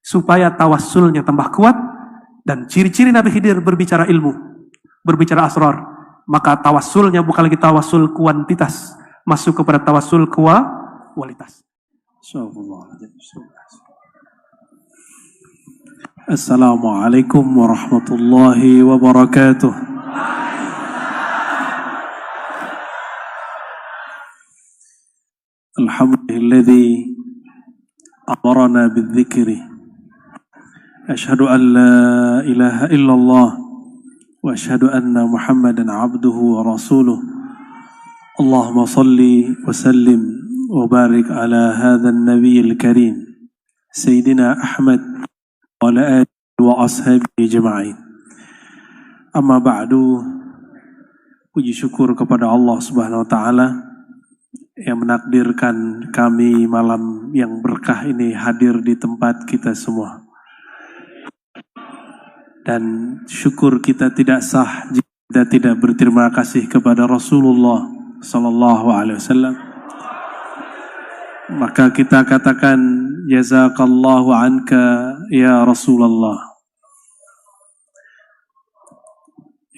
supaya tawassulnya tambah kuat. Dan ciri-ciri Nabi Khidir berbicara ilmu, berbicara asrar, maka tawassulnya bukan lagi tawassul kuantitas, masuk kepada tawassul kualitas. Assalamualaikum warahmatullahi wabarakatuh. Alhamdulilladzi amarna bidzikri. Ashhadu an la ilaha illallah wa ashhadu anna Muhammadan abduhu wa rasuluh. Allahumma salli wa sallim wa barik ala hadha an-nabiyil karim Sayyidina Ahmad wa ala alihi wa ashabihi jama'in. Amma ba'du, puji syukur kepada Allah Subhanahu wa taala yang menakdirkan kami malam yang berkah ini hadir di tempat kita semua. Dan syukur kita tidak sah jika kita tidak berterima kasih kepada Rasulullah sallallahu alaihi wasallam. Maka kita katakan jazakallahu anka ya Rasulullah.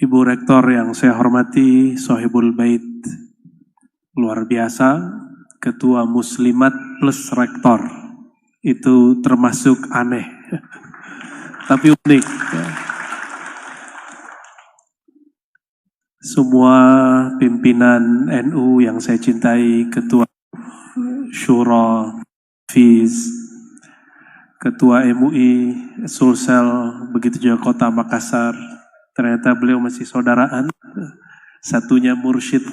Ibu Rektor yang saya hormati, Sohibul Bait, luar biasa, Ketua Muslimat plus Rektor, itu termasuk aneh tapi unik. Semua pimpinan NU yang saya cintai, Ketua Syura, FIS, Ketua MUI, Sulsel, begitu juga Kota Makassar, ternyata beliau masih saudaraan, satunya mursyid.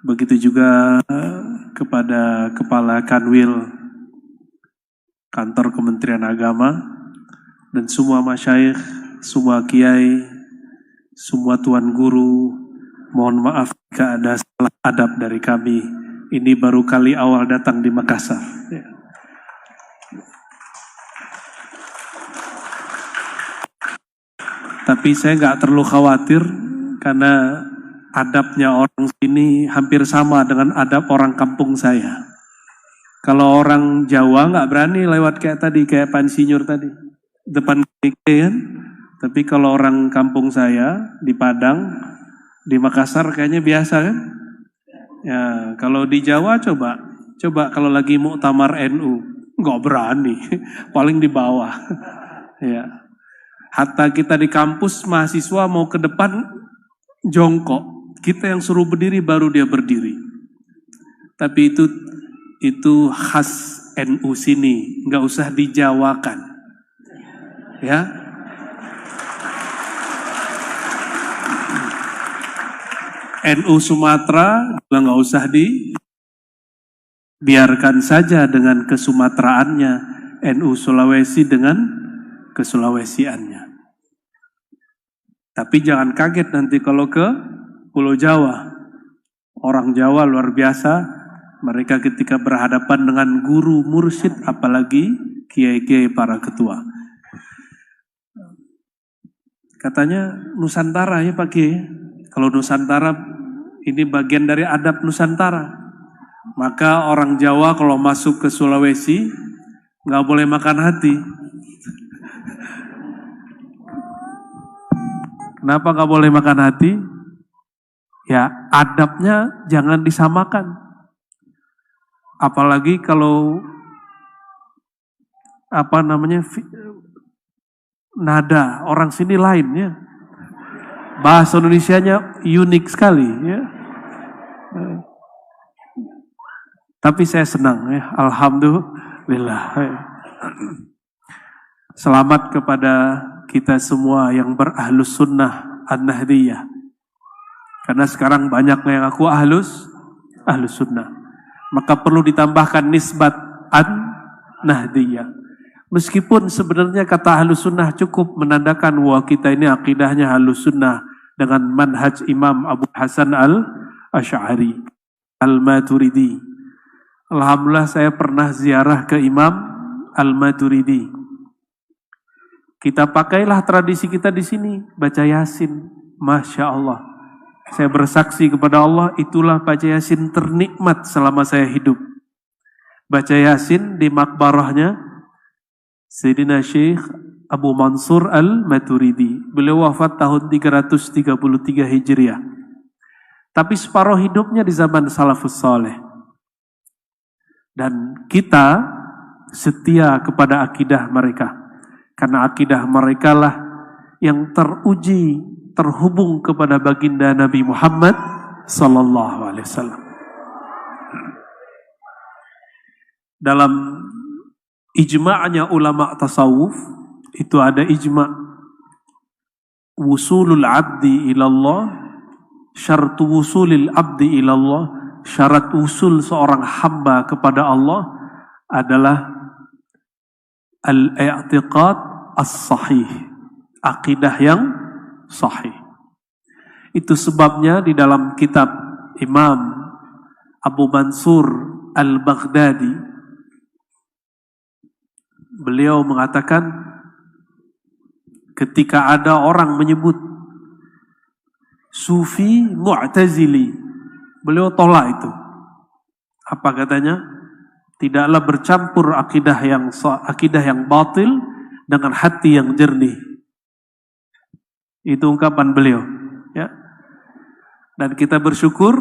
Begitu juga kepada Kepala Kanwil Kantor Kementerian Agama, dan semua masyayikh, semua kiai, semua tuan guru, mohon maaf jika ada salah adab dari kami. Ini baru kali awal datang di Makassar. Tapi saya nggak terlalu khawatir, karena adabnya orang sini hampir sama dengan adab orang kampung saya. Kalau orang Jawa nggak berani lewat kayak tadi, kayak Pak Insinyur tadi, depan kan. Tapi kalau orang kampung saya di Padang, di Makassar kayaknya biasa kan. Ya, kalau di Jawa coba kalau lagi muktamar NU, nggak berani, paling di bawah. Ya, hatta kita di kampus mahasiswa mau ke depan jongkok, kita yang suruh berdiri baru dia berdiri. Tapi itu khas NU sini, nggak usah dijawakan, ya. NU Sumatera juga nggak usah biarkan saja dengan kesumatraannya, NU Sulawesi dengan kesulawesiannya. Tapi jangan kaget nanti kalau ke Pulau Jawa, orang Jawa luar biasa. Mereka ketika berhadapan dengan guru mursyid, apalagi kiai-kiai para ketua. Katanya Nusantara ya Pak Kiai. Kalau Nusantara ini bagian dari adab Nusantara. Maka orang Jawa kalau masuk ke Sulawesi nggak boleh makan hati. Kenapa nggak boleh makan hati? Ya adabnya jangan disamakan. Apalagi kalau nada orang sini lain ya. Bahasa Indonesianya unik sekali ya. Tapi saya senang ya, alhamdulillah. Selamat kepada kita semua yang berahlus sunnah an-nahdiyah. Karena sekarang banyak yang aku ahlus sunnah. Maka perlu ditambahkan nisbat an-nahdiyah. Meskipun sebenarnya kata ahlus sunnah cukup menandakan bahwa kita ini akidahnya ahlus sunnah dengan manhaj Imam Abu Hasan al-Asy'ari al-Maturidi. Alhamdulillah saya pernah ziarah ke Imam al-Maturidi. Kita pakailah tradisi kita di sini, baca Yasin. Masya Allah. Saya bersaksi kepada Allah, itulah baca Yasin ternikmat selama saya hidup. Baca Yasin di makbarahnya, Sayyidina Syekh Abu Mansur Al-Maturidi. Beliau wafat tahun 333 Hijriah. Tapi separuh hidupnya di zaman salafus saleh. Dan kita setia kepada akidah mereka. Karena akidah mereka lah yang teruji, terhubung kepada baginda Nabi Muhammad sallallahu alaihi wasallam. Dalam ijma'nya ulama tasawuf itu ada ijma' wusulul abdi ilallah, syartu wusulil abdi ilallah, syarat usul seorang hamba kepada Allah adalah al-i'tiqad as-sahih, akidah yang sahih. Itu sebabnya di dalam kitab Imam Abu Mansur Al-Baghdadi, beliau mengatakan ketika ada orang menyebut Sufi Mu'tazili, beliau tolak itu. Apa katanya? Tidaklah bercampur akidah yang batil dengan hati yang jernih. Itu ungkapan beliau, ya. Dan kita bersyukur,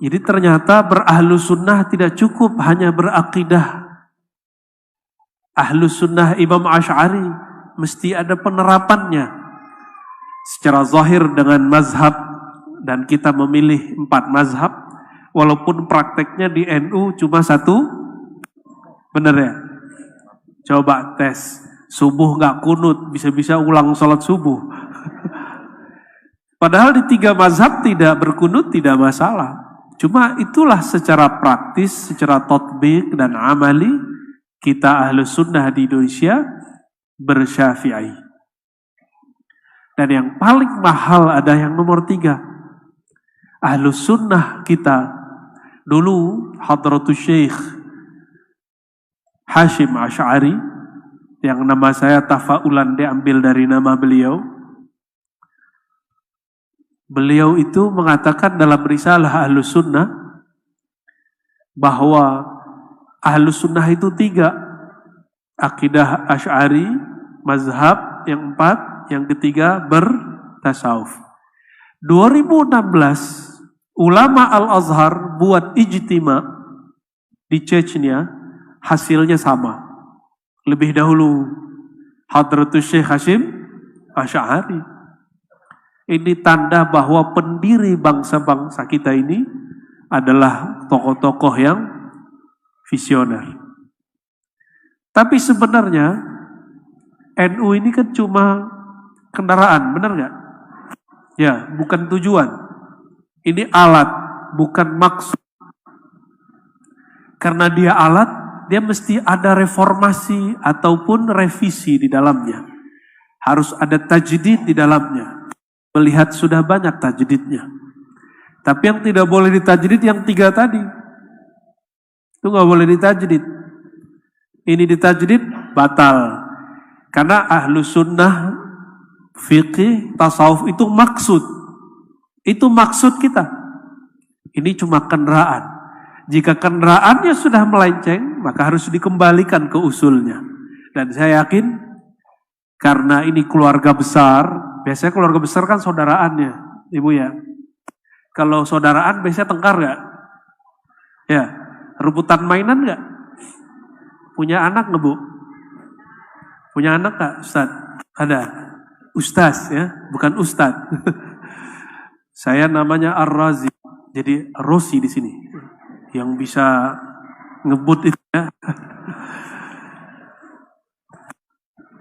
jadi ternyata berahlus sunnah tidak cukup hanya berakidah. Ahlus sunnah Imam Asy'ari mesti ada penerapannya secara zahir dengan mazhab, dan kita memilih 4 mazhab walaupun prakteknya di NU cuma 1. Bener ya? Coba tes subuh gak kunut, bisa-bisa ulang sholat subuh. Padahal di 3 mazhab tidak berkunut tidak masalah. Cuma itulah secara praktis, secara tatbik dan amali, kita ahlus sunnah di Indonesia bersyafi'i. Dan yang paling mahal ada yang nomor 3. Ahlus sunnah kita dulu Hadratus Syekh Hashim Asy'ari, yang nama saya tafaulan diambil dari nama beliau. Beliau itu mengatakan dalam risalah Ahlus Sunnah bahwa Ahlus Sunnah itu 3. Akidah Asy'ari, mazhab yang 4, yang ketiga bertasawuf. 2016 ulama Al-Azhar buat ijtima di Chechnya, hasilnya sama. Lebih dahulu Hadratus Syekh Hashim Asy'ari. Ini tanda bahwa pendiri bangsa-bangsa kita ini adalah tokoh-tokoh yang visioner. Tapi sebenarnya NU ini kan cuma kendaraan, benar nggak? Ya, bukan tujuan. Ini alat, bukan maksud. Karena dia alat, dia mesti ada reformasi ataupun revisi di dalamnya. Harus ada tajdid di dalamnya. Melihat sudah banyak tajdidnya. Tapi yang tidak boleh ditajdid yang 3 tadi. Itu nggak boleh ditajdid. Ini ditajdid batal. Karena ahlu sunnah, fiqih, tasawuf itu maksud. Itu maksud kita. Ini cuma kendaraan. Jika kendaraannya sudah melenceng, maka harus dikembalikan ke usulnya. Dan saya yakin, karena ini keluarga besar, biasanya keluarga besar kan saudaraannya, Ibu ya. Kalau saudaraan biasanya tengkar gak? Ya, rebutan mainan gak? Punya anak nggak Bu? Punya anak gak Ustaz? Ada. Ustaz ya, bukan Ustaz. Saya namanya Ar-Razi, jadi Rosi di sini. Yang bisa ngebut itu ya.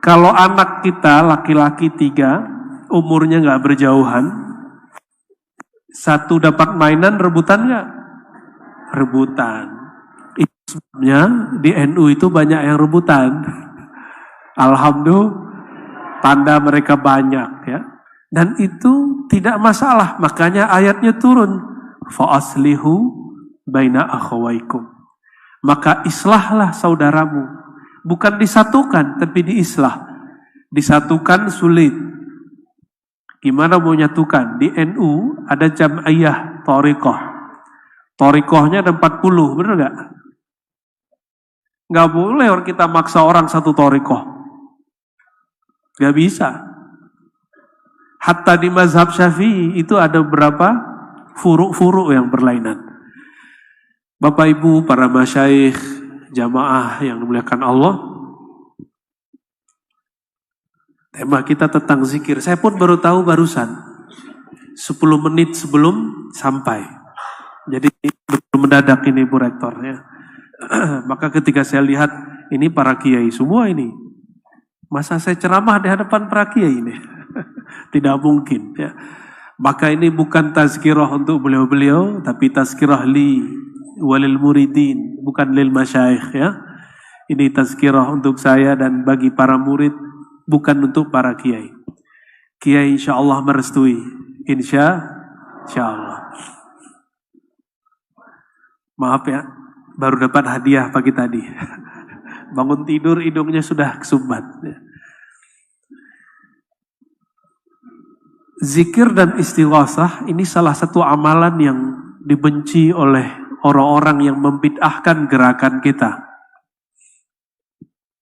Kalau anak kita laki-laki 3, umurnya nggak berjauhan, 1 dapat mainan, rebutan nggak? Rebutan. Itu sebabnya di NU itu banyak yang rebutan. Alhamdulillah, tanda mereka banyak ya. Dan itu tidak masalah. Makanya ayatnya turun. Fa'aslihu baina akhawaikum. Maka islahlah saudaramu. Bukan disatukan, tapi diislah. Disatukan sulit. Gimana mau nyatukan? Di NU ada jam'iyah thariqah. Thariqahnya ada 40, benar gak? Gak boleh kita maksa orang satu thariqah. Gak bisa. Hatta di mazhab Syafi'i itu ada beberapa furu'-furu' yang berlainan. Bapak Ibu, para masyayikh, jamaah yang dimuliakan Allah, tema kita tentang zikir. Saya pun baru tahu barusan, 10 menit sebelum sampai. Jadi mendadak ini Bu Rektor ya. Maka ketika saya lihat ini para kiai semua ini, masa saya ceramah di hadapan para kiai ini? Tidak mungkin ya. Maka ini bukan tazkirah untuk beliau-beliau, tapi tazkirah li walil muridin, bukan lil masyayikh ya. Ini tazkirah untuk saya dan bagi para murid, bukan untuk para kiai. Kiai insyaallah merestui, insyaallah. Maaf ya, baru dapat hadiah pagi tadi. Bangun tidur hidungnya sudah kesumbat. Zikir dan istighosah ini salah satu amalan yang dibenci oleh orang-orang yang membid'ahkan gerakan kita.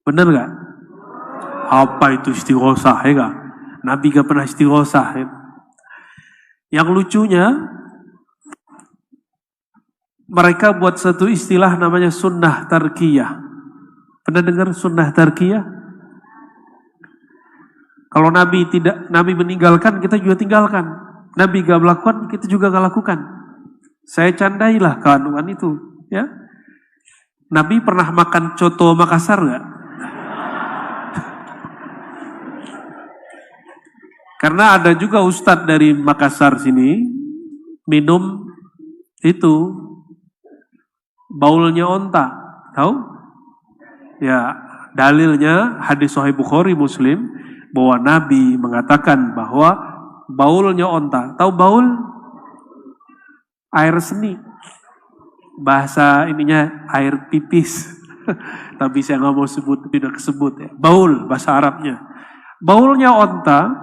Benar gak? Apa itu istighosah ya gak? Nabi gak pernah istighosah ya? Yang lucunya, mereka buat satu istilah namanya sunnah tarkiyah. Pernah dengar sunnah tarkiyah? Kalau Nabi meninggalkan, kita juga tinggalkan. Nabi gak melakukan, kita juga gak lakukan. Saya candailah keanuan itu, ya. Nabi pernah makan coto Makassar gak? Karena ada juga ustadz dari Makassar sini minum itu baulnya onta, tahu? Ya, dalilnya hadis Sahih Bukhari Muslim bahwa Nabi mengatakan bahwa baulnya onta, tahu baul? Air seni, bahasa ininya air pipis. Tapi saya nggak mau sebut, tidak kesebut ya. Baul bahasa Arabnya. Baulnya onta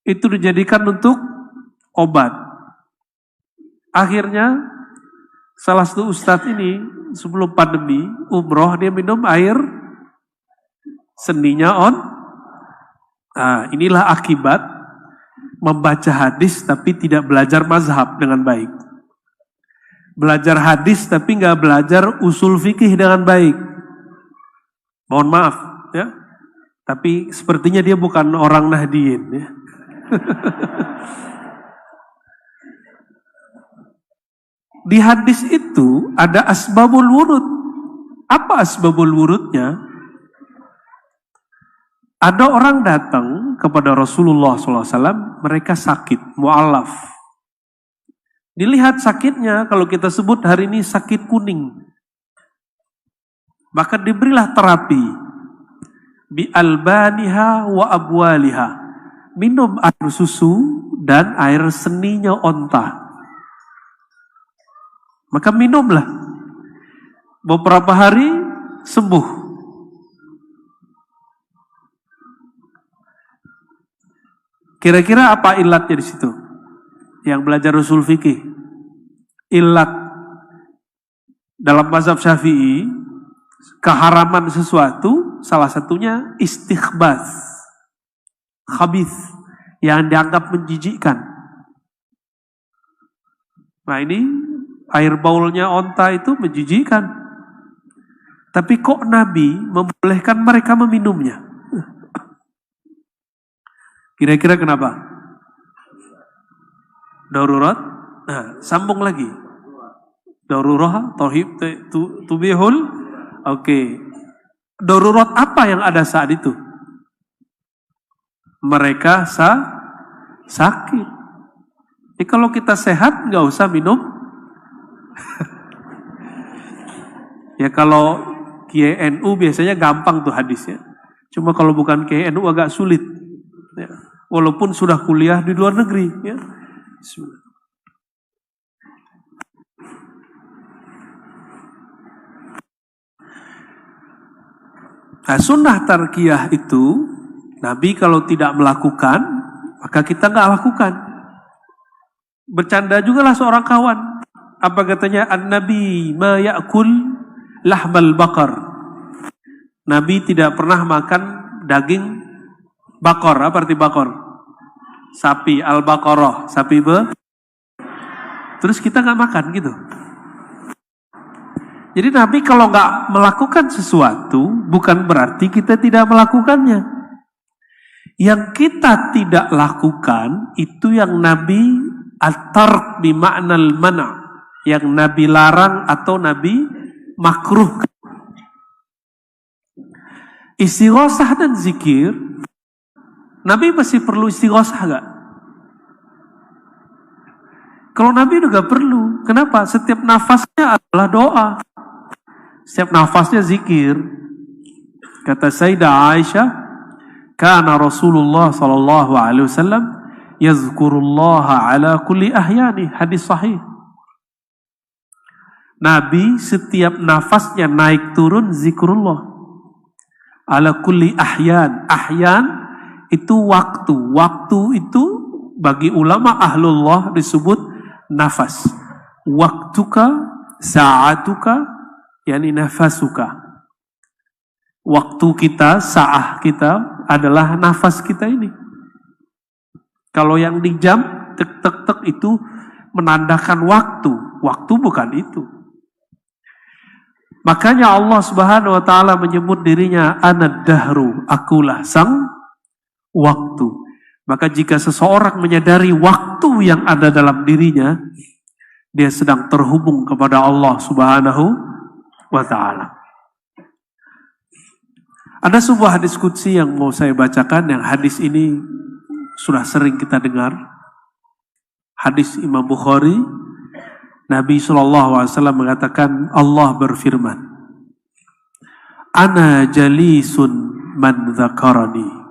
itu dijadikan untuk obat. Akhirnya salah satu ustadz ini sebelum pandemi umroh dia minum air seninya Nah, inilah akibat membaca hadis tapi tidak belajar mazhab dengan baik. Belajar hadis tapi nggak belajar usul fikih dengan baik. Mohon maaf ya. Tapi sepertinya dia bukan orang Nahdien ya. Di hadis itu ada asbabul wurud. Apa asbabul wurudnya? Ada orang datang kepada Rasulullah SAW, mereka sakit, mu'alaf. Dilihat sakitnya, kalau kita sebut hari ini sakit kuning. Maka diberilah terapi. Bi albaniha wa abwaliha. Minum air susu dan air seninya onta. Maka minumlah. Beberapa hari sembuh. Kira-kira apa ilatnya di situ? Yang belajar usul fikih. Ilat dalam mazhab Syafi'i, keharaman sesuatu salah satunya istikhbaz, khabith, yang dianggap menjijikkan. Nah ini air baulnya onta itu menjijikkan. Tapi kok Nabi membolehkan mereka meminumnya? Kira-kira kenapa? Darurat? Nah, sambung lagi. Darurah, tauhid, tubihul. Oke. Darurat apa yang ada saat itu? Mereka sakit. Jadi kalau kita sehat, nggak usah minum. Ya kalau Kiai NU biasanya gampang tuh hadisnya. Cuma kalau bukan Kiai NU agak sulit. Ya. Walaupun sudah kuliah di luar negeri, ya. Nah, sunnah tarkiyah itu Nabi kalau tidak melakukan, maka kita nggak lakukan. Bercanda juga lah seorang kawan. Apa katanya? An-Nabi ma ya'kul lahmal bakar. Nabi tidak pernah makan daging Bakor, apa arti bakor? Sapi, al-baqarah, sapi terus kita nggak makan gitu. Jadi Nabi kalau nggak melakukan sesuatu, bukan berarti kita tidak melakukannya. Yang kita tidak lakukan, itu yang Nabi at-tark bima'nal mana', yang Nabi larang atau Nabi makruh. Istighosah dan zikir, Nabi masih perlu istighosah gak? Kalau Nabi juga perlu. Kenapa? Setiap nafasnya adalah doa. Setiap nafasnya zikir. Kata Sayyidah Aisyah, kana Rasulullah sallallahu alaihi wasallam yazkurullaha ala kulli ahyani. Hadis sahih. Nabi setiap nafasnya naik turun zikrullah. Ala kulli ahyan. Ahyan itu waktu. Waktu itu bagi ulama ahlullah disebut nafas. Waktuka, sa'atuka, yani nafasuka. Waktu kita, sa'ah kita adalah nafas kita ini. Kalau yang di jam, tek tek tek itu menandakan waktu. Waktu bukan itu. Makanya Allah Subhanahu wa taala menyebut dirinya anad dahru, akulah sang waktu. Maka jika seseorang menyadari waktu yang ada dalam dirinya, dia sedang terhubung kepada Allah Subhanahu wa ta'ala. Ada sebuah hadis qudsi yang mau saya bacakan, yang hadis ini sudah sering kita dengar. Hadis Imam Bukhari, Nabi SAW mengatakan, Allah berfirman, Ana jalisun man dzakarani.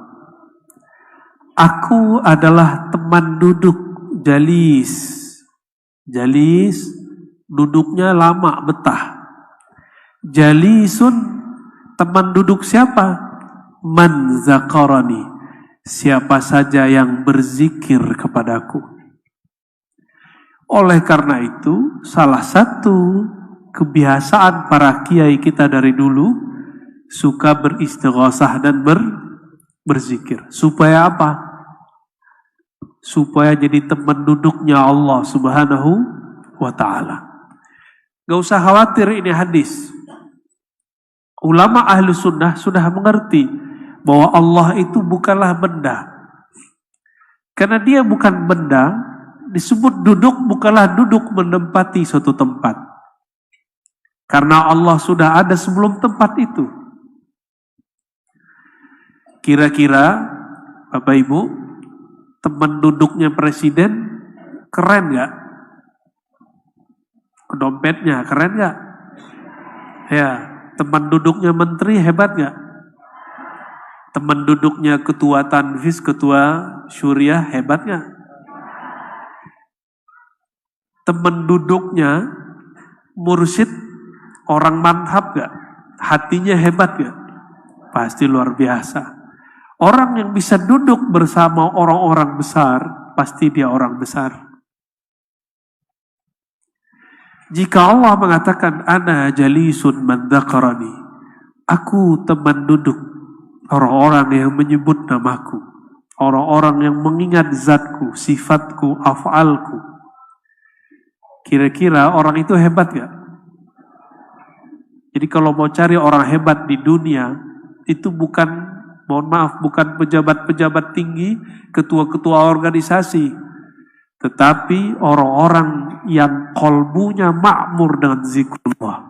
Aku adalah teman duduk, jalis. Jalis, duduknya lama, betah. Jalisun, teman duduk siapa? Man zakarani, siapa saja yang berzikir kepadaku. Oleh karena itu, salah satu kebiasaan para kiai kita dari dulu, suka beristighosah dan berzikir. Supaya apa? Supaya jadi teman duduknya Allah Subhanahu wa ta'ala. Gak usah khawatir ini hadis. Ulama ahlu sunnah sudah mengerti bahwa Allah itu bukanlah benda. Karena dia bukan benda, disebut duduk bukanlah duduk menempati suatu tempat. Karena Allah sudah ada sebelum tempat itu. Kira-kira Bapak Ibu, teman duduknya presiden keren gak? Dompetnya keren gak? Ya. Teman duduknya menteri hebat gak? Teman duduknya ketua Tanfis, ketua Syuriah hebat gak? Teman duduknya mursyid orang manhab gak? Hatinya hebat gak? Pasti luar biasa. Orang yang bisa duduk bersama orang-orang besar, pasti dia orang besar. Jika Allah mengatakan ana jalisun man dzakarani, aku teman duduk orang-orang yang menyebut namaku, orang-orang yang mengingat zatku, sifatku, af'alku. Kira-kira orang itu hebat gak? Jadi kalau mau cari orang hebat di dunia, itu bukan, mohon maaf, bukan pejabat-pejabat tinggi, ketua-ketua organisasi, tetapi orang-orang yang kolbunya makmur dengan zikrullah.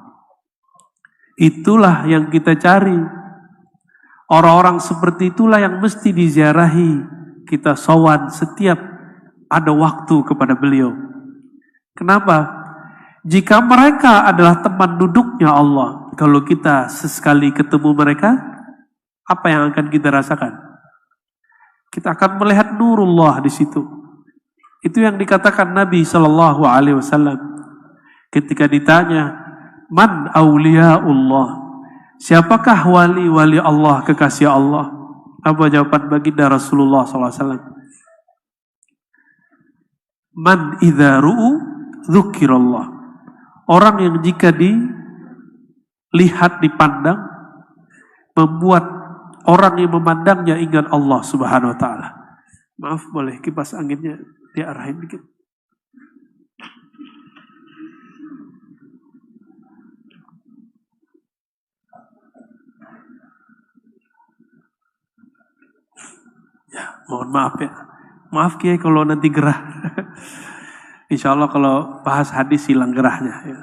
Itulah yang kita cari. Orang-orang seperti itulah yang mesti diziarahi. Kita sowan setiap ada waktu kepada beliau. Kenapa? Jika mereka adalah teman duduknya Allah, kalau kita sesekali ketemu mereka, apa yang akan kita rasakan? Kita akan melihat nurullah di situ. Itu yang dikatakan Nabi Shallallahu Alaihi Wasallam ketika ditanya, Man awliyaullah, siapakah wali-wali Allah, kekasih Allah? Apa jawaban baginda Rasulullah SAW? Man idza ru'u dzukirallah. Orang yang jika dilihat, dipandang, membuat orang yang memandangnya ingat Allah Subhanahu wa taala. Maaf, boleh kipas anginnya diarahin dikit. Ya, mohon maaf ya. Maaf Kiai kalau nanti gerah. Insya Allah kalau bahas hadis hilang gerahnya. Ya.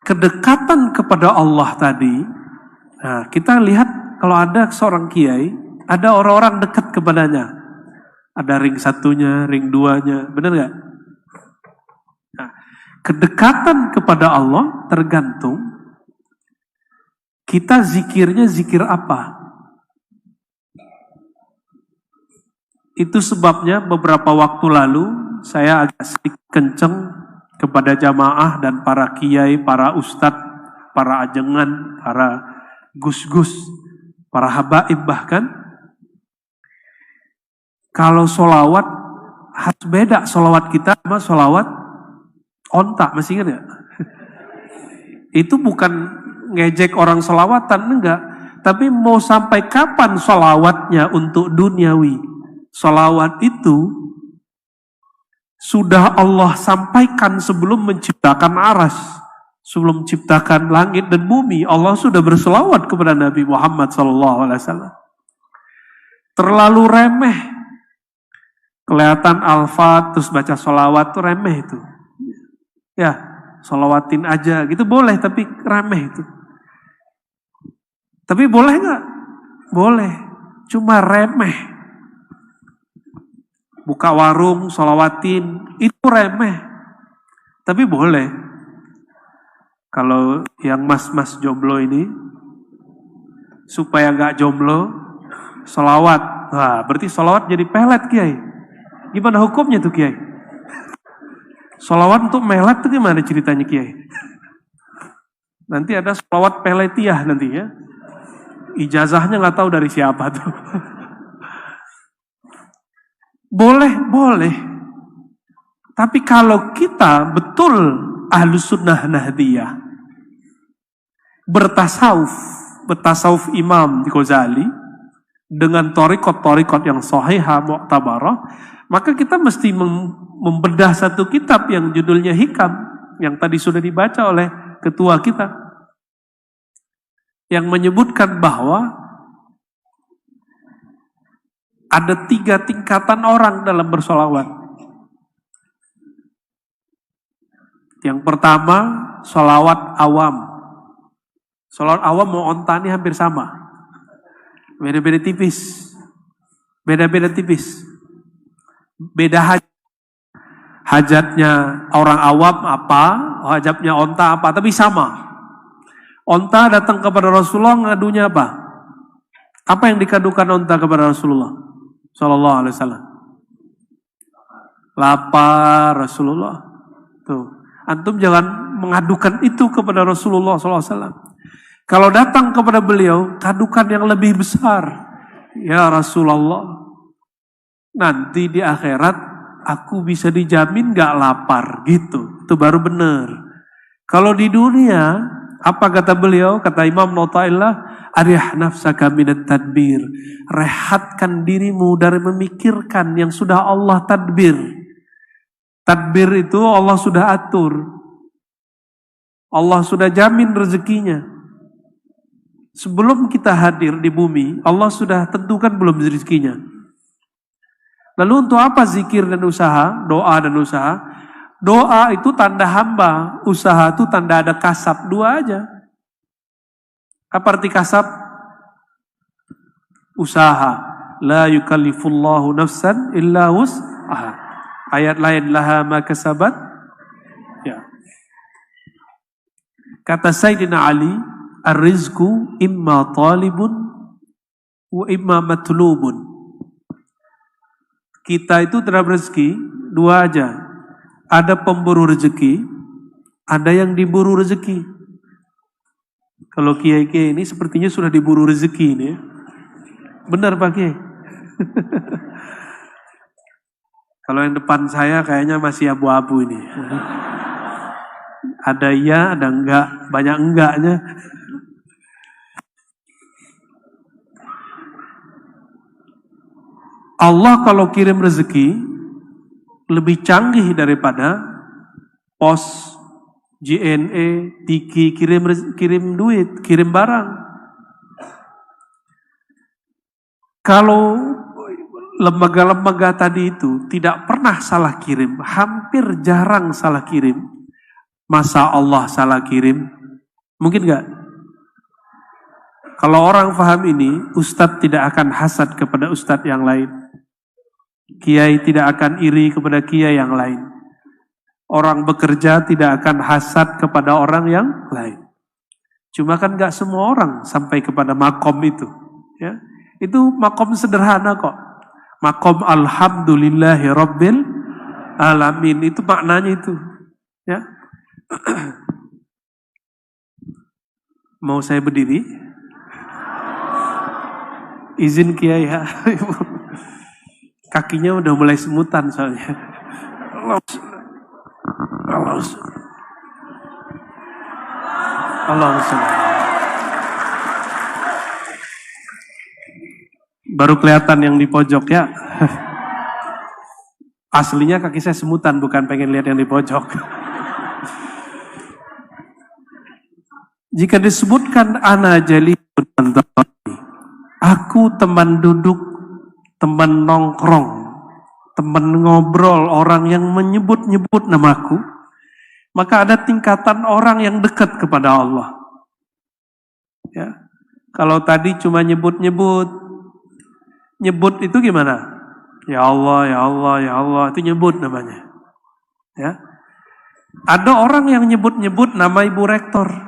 Kedekatan kepada Allah tadi, nah, kita lihat kalau ada seorang kiai, ada orang-orang dekat kepadanya. Ada ring satunya, ring duanya, benar gak? Nah, kedekatan kepada Allah tergantung kita zikirnya zikir apa. Itu sebabnya beberapa waktu lalu saya agak sedikit kenceng kepada jamaah dan para kiai, para ustadz, para ajengan, para gus-gus, para habaib bahkan. Kalau solawat, harus beda solawat kita sama solawat onta, masih ingat gak? Itu bukan ngejek orang solawatan, enggak. Tapi mau sampai kapan solawatnya untuk duniawi? Solawat itu sudah Allah sampaikan sebelum menciptakan aras, sebelum menciptakan langit dan bumi. Allah sudah berselawat kepada Nabi Muhammad SAW. Terlalu remeh. Kelihatan alfa terus baca solawat itu remeh itu. Ya, solawatin aja gitu boleh, tapi remeh itu. Tapi boleh nggak? Boleh, cuma remeh. Buka warung, sholawatin, itu remeh. Tapi boleh. Kalau yang mas-mas jomblo ini, supaya gak jomblo, sholawat. Wah, berarti sholawat jadi pelet Kiai. Gimana hukumnya tuh Kiai? Sholawat untuk melet tuh gimana ceritanya Kiai? Nanti ada sholawat peletiah nanti ya. Ijazahnya gak tahu dari siapa tuh. Boleh, boleh. Tapi kalau kita betul ahlus sunnah nahdiyah, bertasawuf Imam Ghazali, dengan torikot-torikot yang sahihah mu'tabarah, maka kita mesti membedah satu kitab yang judulnya Hikam, yang tadi sudah dibaca oleh ketua kita, yang menyebutkan bahwa ada 3 tingkatan orang dalam bersolawat. Yang pertama, solawat awam. Solawat awam mau onta ini hampir sama. Beda-beda tipis. Beda-beda tipis. Beda hajat. Hajatnya orang awam apa, hajatnya onta apa, tapi sama. Onta datang kepada Rasulullah ngadunya apa? Apa yang dikadukan onta kepada Rasulullah Sallallahu Alaihi Wasallam? Lapar Rasulullah. Tuh, antum jangan mengadukan itu kepada Rasulullah Sallallahu Alaihi Wasallam. Kalau datang kepada beliau, kadukan yang lebih besar. Ya Rasulullah, nanti di akhirat aku bisa dijamin gak lapar gitu. Itu baru benar. Kalau di dunia, apa kata beliau? Kata Imam Nawawi, arih nafsaka minat tadbir. Rehatkan dirimu dari memikirkan yang sudah Allah tadbir. Tadbir itu Allah sudah atur. Allah sudah jamin rezekinya. Sebelum kita hadir di bumi, Allah sudah tentukan belum rezekinya. Lalu untuk apa zikir dan usaha, doa dan usaha? Doa itu tanda hamba, usaha itu tanda ada kasab, 2 aja. Apa arti kasab? Usaha. La yukallifullahu nafsan illa wus'aha. Ayat lain, laha ma kasabat. Ya. Kata Sayyidina Ali, ar-rizku imma talibun wa imma matlubun. Kita itu terhadap rezeki 2 aja. Ada pemburu rezeki, ada yang diburu rezeki. Kalau kiai-kiai ini sepertinya sudah diburu rezeki ini ya. Benar Pak Kiai? Kalau yang depan saya kayaknya masih abu-abu ini. Ada iya, ada enggak, banyak enggaknya. Allah kalau kirim rezeki lebih canggih daripada pos, JNE, Tiki, kirim duit, kirim barang. Kalau lembaga-lembaga tadi itu tidak pernah salah kirim, hampir jarang salah kirim. Masa Allah salah kirim? Mungkin enggak? Kalau orang paham ini, ustadz tidak akan hasad kepada ustadz yang lain. Kiai tidak akan iri kepada kiai yang lain. Orang bekerja tidak akan hasad kepada orang yang lain. Cuma kan enggak semua orang sampai kepada makom itu. Ya, itu makom sederhana kok. Makom alhamdulillahi rabbil alamin. Itu maknanya itu. Ya. Mau saya berdiri? Izin Kiai ya. Kakinya udah mulai semutan soalnya. Allah. Baru kelihatan yang di pojok ya. Aslinya kaki saya semutan, bukan pengen lihat yang di pojok. Jika disebutkan ana jalisun aku teman duduk, teman nongkrong, teman ngobrol, orang yang menyebut-nyebut namaku, maka ada tingkatan orang yang dekat kepada Allah. Ya. Kalau tadi cuma nyebut-nyebut, nyebut itu gimana? Ya Allah, ya Allah, ya Allah, itu nyebut namanya. Ya. Ada orang yang nyebut-nyebut nama Ibu Rektor.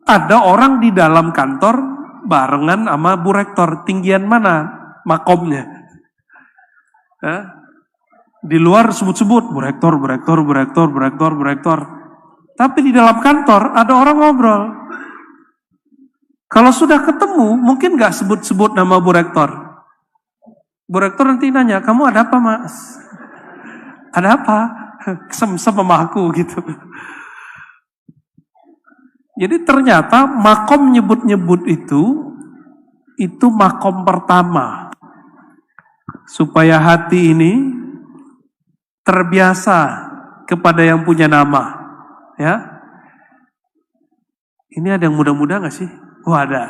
Ada orang di dalam kantor barengan sama Bu Rektor. Tinggian mana makomnya? Di luar sebut-sebut Bu Rektor, Bu Rektor, Bu Rektor, Bu Rektor, Bu Rektor. Tapi di dalam kantor ada orang ngobrol. Kalau sudah ketemu, mungkin gak sebut-sebut nama Bu Rektor. Bu Rektor nanti nanya, kamu ada apa mas? Ada apa? Kesem-sem sama aku gitu. Jadi ternyata makom nyebut-nyebut itu makom pertama. Supaya hati ini terbiasa kepada yang punya nama. Ya. Ini ada yang muda-muda gak sih? Oh ada.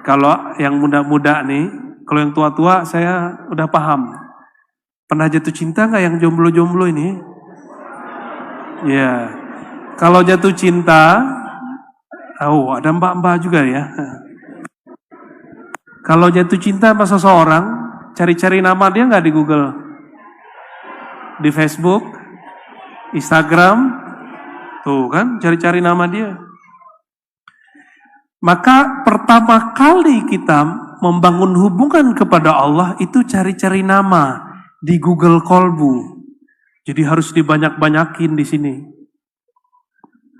Kalau yang muda-muda nih, kalau yang tua-tua saya udah paham. Pernah jatuh cinta gak yang jomblo-jomblo ini? Ya. Kalau jatuh cinta, ada mbak-mbak juga ya. Kalau jatuh cinta sama seseorang, cari-cari nama dia nggak di Google, di Facebook, Instagram, tuh kan, cari-cari nama dia. Maka pertama kali kita membangun hubungan kepada Allah itu cari-cari nama di Google Kolbu. Jadi harus dibanyak-banyakin di sini.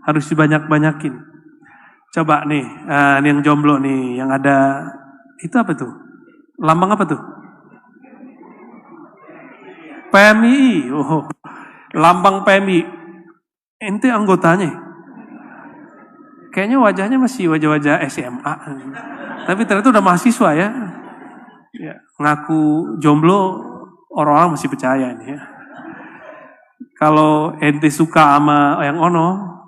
Harus dibanyak-banyakin. Coba nih, ini yang jomblo nih, yang ada, itu apa tuh? Lambang apa tuh? PMI. Oh, lambang PMI. Ente anggotanya. Kayaknya wajahnya masih wajah-wajah SMA. Tapi ternyata udah mahasiswa ya. Ya, ngaku jomblo, orang-orang masih percaya nih ya. Kalau ente suka sama yang ono,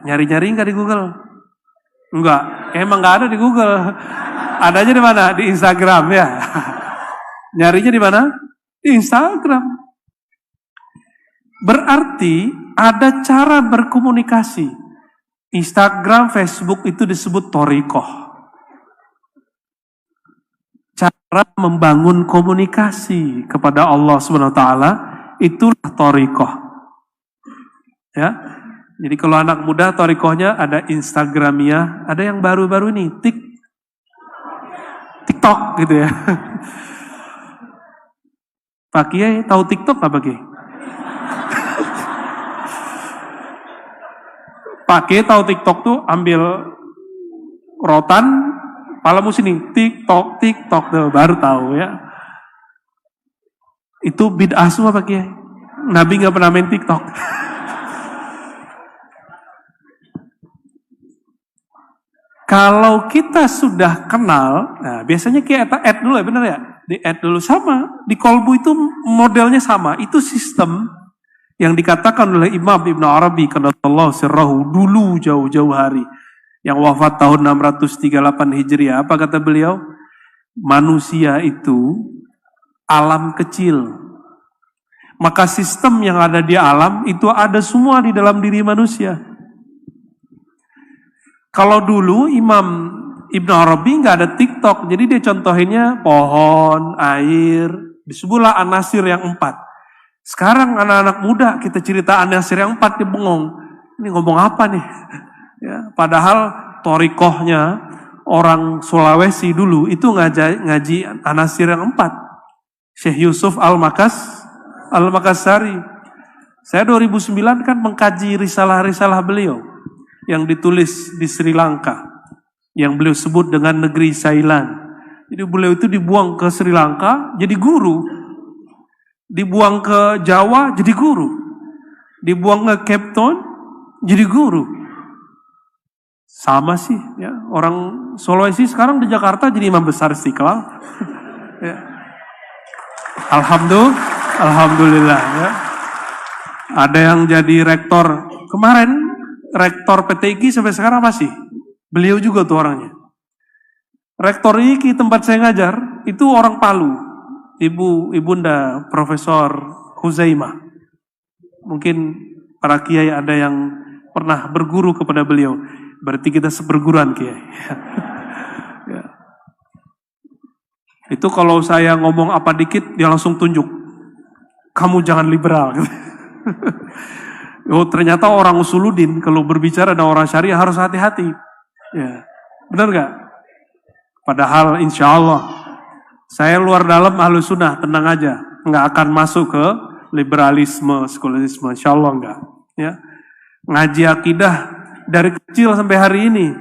nyari-nyari nggak di Google? Enggak, emang nggak ada di Google. Adanya di mana? Di Instagram ya. Nyarinya di mana? Di Instagram. Berarti ada cara berkomunikasi. Instagram, Facebook itu disebut thoriqoh. Cara membangun komunikasi kepada Allah Subhanahu wa taala itulah thoriqoh. Ya. Jadi kalau anak muda thoriqohnya ada Instagramia, ada yang baru-baru nih TikTok gitu ya. Pak Kiai tahu TikTok apa Kiai? Pak Kiai tahu TikTok tuh ambil rotan, palamu sini TikTok tuh baru tahu ya. Itu bid'ah semua Pak Kiai. Nabi nggak pernah main TikTok. Kalau kita sudah kenal, nah biasanya kita add dulu ya, benar ya? Di add dulu sama, di kolbu itu modelnya sama. Itu sistem yang dikatakan oleh Imam Ibn Arabi qaddasallahu sirrahu dulu jauh-jauh hari, yang wafat tahun 638 Hijriah. Apa kata beliau? Manusia itu alam kecil. Maka sistem yang ada di alam itu ada semua di dalam diri manusia. Kalau dulu Imam Ibn Arabi nggak ada TikTok, jadi dia contohinnya pohon, air, disebutlah anasir yang 4. Sekarang anak-anak muda kita cerita anasir yang 4, dia bengong. Ini ngomong apa nih? Ya, padahal torikohnya orang Sulawesi dulu itu ngaji anasir yang 4. Syekh Yusuf Al-Makassari. Saya 2009 kan mengkaji risalah-risalah beliau yang ditulis di Sri Lanka, yang beliau sebut dengan negeri Sailan. Jadi beliau itu dibuang ke Sri Lanka jadi guru, dibuang ke Jawa jadi guru, dibuang ke Cape Town jadi guru. Sama sih ya, orang Sulawesi sekarang di Jakarta jadi imam besar Istiqlal. Ya. Alhamdulillah ya. Ada yang jadi rektor kemarin, rektor PTIG sampai sekarang masih. Beliau juga tuh orangnya. Rektor IKI tempat saya ngajar itu orang Palu, ibunda Profesor Huzaimah. Mungkin para kiai ada yang pernah berguru kepada beliau. Berarti kita seperguruan kiai. Ya. Itu kalau saya ngomong apa dikit dia langsung tunjuk. Kamu jangan liberal. Oh ternyata orang Usuluddin kalau berbicara dengan orang syariah harus hati-hati. Ya, benar gak? Padahal insya Allah saya luar dalam Ahlus Sunnah, tenang aja, nggak akan masuk ke liberalisme, sekulerisme, insya Allah nggak. Ya, ngaji akidah dari kecil sampai hari ini.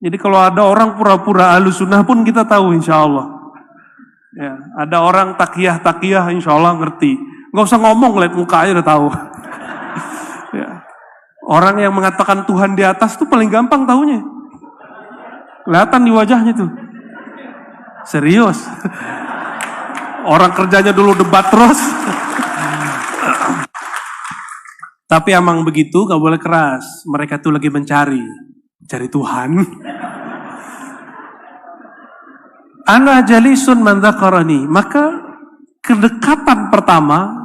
Jadi kalau ada orang pura-pura Ahlus Sunnah pun kita tahu insya Allah. Ya, ada orang takiyah insya Allah ngerti. Nggak usah ngomong, lihat muka aja udah tahu. Ya. Orang yang mengatakan Tuhan di atas tuh paling gampang tahunya. Kelihatan di wajahnya tuh. Serius. Orang kerjanya dulu debat terus. Tapi emang begitu, gak boleh keras. Mereka tuh lagi mencari Tuhan. Ana jalisun man dzakarani. Maka kedekatan pertama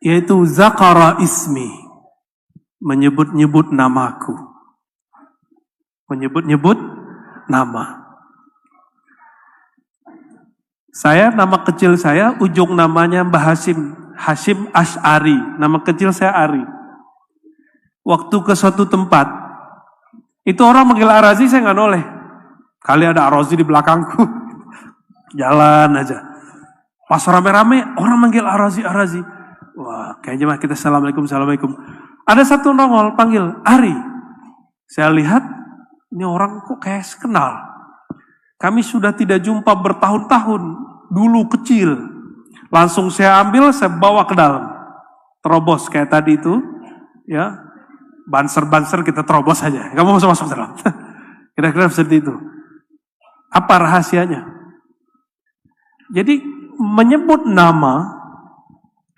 yaitu zakara ismi, menyebut-nyebut namaku, menyebut-nyebut nama. Saya, nama kecil saya, ujung namanya Mbah Hashim Ash'ari, nama kecil saya Ari. Waktu ke suatu tempat, itu orang manggil Arazi, saya nggak noleh. Kali ada Arazi di belakangku, jalan aja. Pas rame-rame, orang manggil Arazi. Wah, kayaknya mah kita assalamualaikum. Ada satu nongol panggil Ari. Saya lihat ini orang kok kayak kenal. Kami sudah tidak jumpa bertahun-tahun. Dulu kecil. Langsung saya ambil, saya bawa ke dalam. Terobos kayak tadi itu, ya. Banser kita terobos aja. Enggak mau masuk dalam. Kira-kira seperti itu. Apa rahasianya? Jadi menyebut nama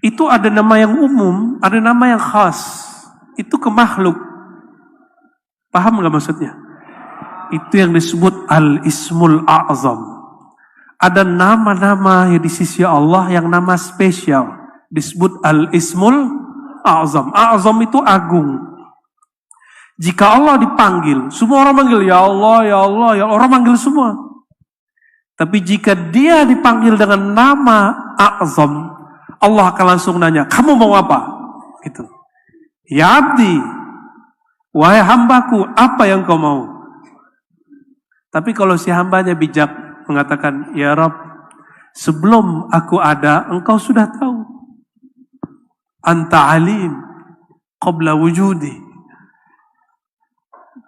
itu ada nama yang umum, ada nama yang khas. Itu ke makhluk. Paham gak maksudnya? Itu yang disebut al-ismul a'zam. Ada nama-nama yang di sisi Allah yang nama spesial. Disebut al-ismul a'zam. A'zam itu agung. Jika Allah dipanggil, semua orang manggil ya Allah, ya Allah, ya Allah. Orang manggil semua. Tapi jika dia dipanggil dengan nama a'zam, Allah akan langsung nanya, kamu mau apa? Gitu. Ya abdi, wahai hambaku, apa yang kau mau? Tapi kalau si hambanya bijak mengatakan, ya Rabb, sebelum aku ada, engkau sudah tahu. Anta alim, qabla wujudi.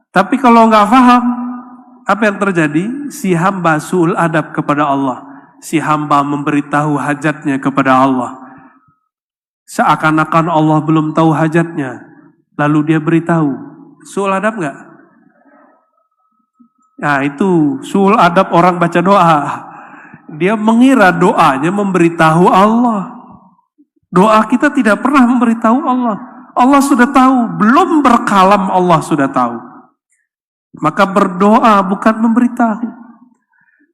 Tapi kalau enggak paham, apa yang terjadi? Si hamba su'ul adab kepada Allah. Si hamba memberitahu hajatnya kepada Allah. Seakan-akan Allah belum tahu hajatnya. Lalu dia beritahu. Su'ul adab enggak? Nah itu suul adab orang baca doa. Dia mengira doanya memberitahu Allah. Doa kita tidak pernah memberitahu Allah. Allah sudah tahu, belum berkalam Allah sudah tahu. Maka berdoa bukan memberitahu.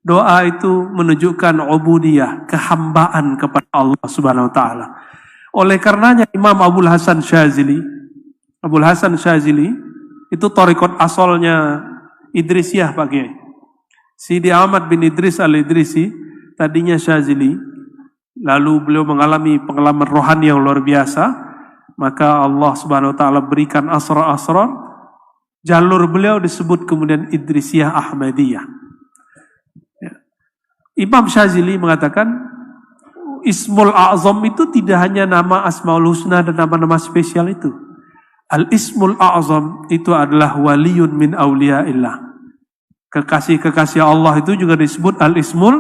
Doa itu menunjukkan ubudiyah, kehambaan kepada Allah Subhanahu wa taala. Oleh karenanya Imam Abul Hasan Syazili itu thariqat asalnya Idrisiyah Pak Kiai. Sidi Ahmad bin Idris al-Idrisi tadinya Syazili, lalu beliau mengalami pengalaman rohani yang luar biasa, maka Allah Subhanahu wa taala berikan asrar-asrar, jalur beliau disebut kemudian Idrisiyah Ahmadiyah. Ya. Imam Syazili mengatakan Ismul A'zam itu tidak hanya nama Asmaul Husna dan nama-nama spesial itu. Al-Ismul A'zam itu adalah waliyun min awliyaillah. Kekasih-kekasih Allah itu juga disebut Al-Ismul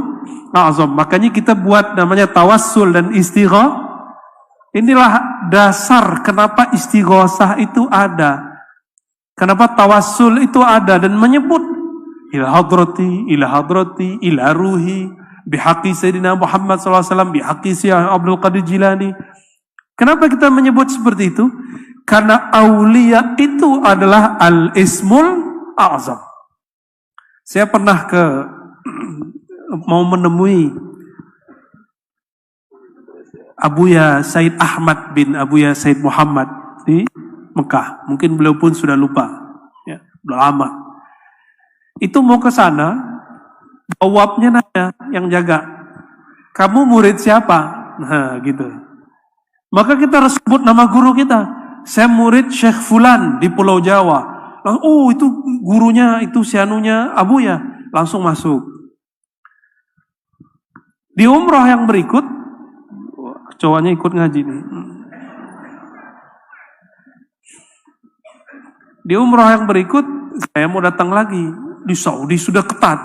A'zam. Makanya kita buat namanya tawassul dan istighosah. Inilah dasar kenapa istighosah itu ada. Kenapa tawassul itu ada dan menyebut ila hadrati, ila ruhi, bihaqi Sayyidina Muhammad SAW, bihaqi Syekh Abdul Qadir Jilani. Kenapa kita menyebut seperti itu? Karena aulia itu adalah al-ismul a'zam. Saya pernah mau menemui Abuya Said Ahmad bin Abuya Said Muhammad di Mekah. Mungkin beliau pun sudah lupa, ya, udah lama. Itu mau ke sana, bawabnya nanya yang jaga, kamu murid siapa? Nah gitu. Maka kita harus sebut nama guru kita. Saya murid Syekh Fulan di Pulau Jawa. Oh itu gurunya, itu sianunya Abuya. Langsung masuk. Di umroh yang berikut, cowoknya ikut ngaji nih. Di umroh yang berikut, saya mau datang lagi. Di Saudi sudah ketat.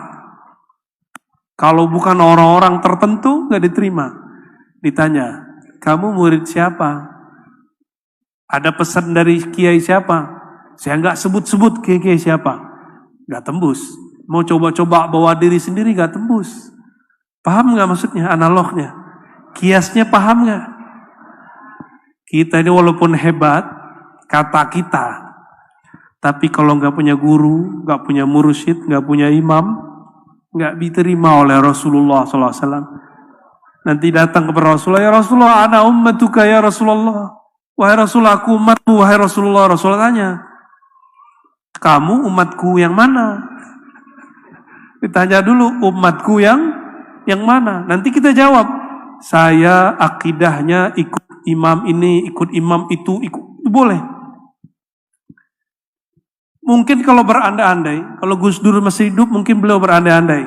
Kalau bukan orang-orang tertentu, nggak diterima. Ditanya, kamu murid siapa? Ada pesan dari kiai siapa? Saya nggak sebut-sebut kiai siapa. Nggak tembus. Mau coba-coba bawa diri sendiri nggak tembus. Paham nggak maksudnya? Analognya. Kiasnya paham nggak? Kita ini walaupun hebat, kata kita. Tapi kalau nggak punya guru, nggak punya mursyid, nggak punya imam, nggak diterima oleh Rasulullah SAW. Nanti datang kepada Rasulullah, ya Rasulullah, ana ummatuka ya Rasulullah. Wahai Rasulullah, aku umatmu, wahai Rasulullah. Rasulullah tanya, kamu umatku yang mana? Ditanya dulu, umatku yang mana? Nanti kita jawab, saya akidahnya ikut imam ini, ikut imam itu, boleh. Mungkin kalau berandai-andai, kalau Gus Dur masih hidup, mungkin beliau berandai-andai.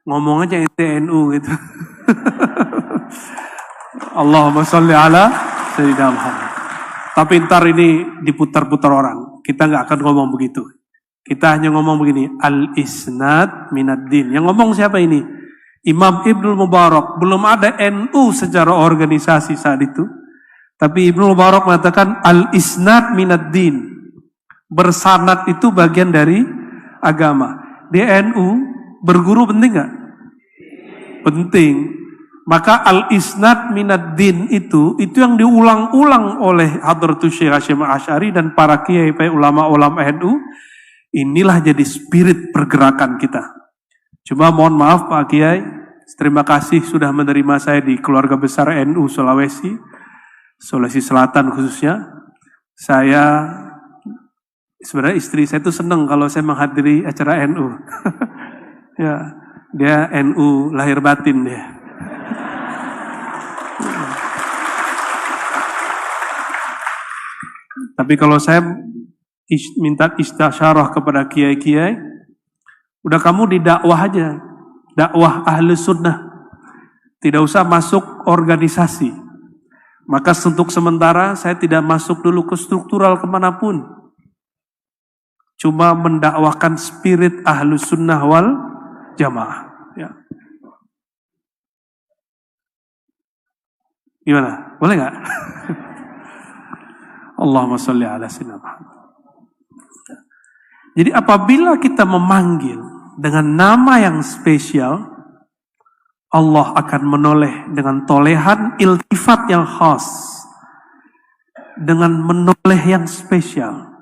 Ngomong aja TNU gitu. Allahumma sholli ala Sayyidina Muhammad. Tapi ntar ini diputar-putar orang. Kita nggak akan ngomong begitu. Kita hanya ngomong begini, al-isnad minad-din. Yang ngomong siapa ini? Imam Ibnul Mubarak. Belum ada NU secara organisasi saat itu. Tapi Ibnul Mubarak mengatakan al-isnad minad-din. Bersanad itu bagian dari agama. Di NU, berguru penting nggak? Penting. Maka al-isnad minad-din itu yang diulang-ulang oleh Hadratus Syekh Hasyim Asy'ari dan para kiai ulama-ulama NU. Inilah jadi spirit pergerakan kita. Cuma mohon maaf Pak Kiai, terima kasih sudah menerima saya di keluarga besar NU Sulawesi Selatan khususnya. Saya sebenarnya istri saya itu senang kalau saya menghadiri acara NU. Ya, dia NU lahir batin dia. Tapi kalau saya minta istisyarah kepada kiai-kiai, udah kamu didakwah aja, dakwah ahli sunnah, tidak usah masuk organisasi. Maka untuk sementara saya tidak masuk dulu ke struktural kemanapun, cuma mendakwahkan spirit ahli sunnah wal jamaah. Ya. Gimana? Boleh nggak? Allahumma sholli ala sayyidina Muhammad. Jadi apabila kita memanggil dengan nama yang spesial, Allah akan menoleh dengan tolehan iltifat yang khas, dengan menoleh yang spesial.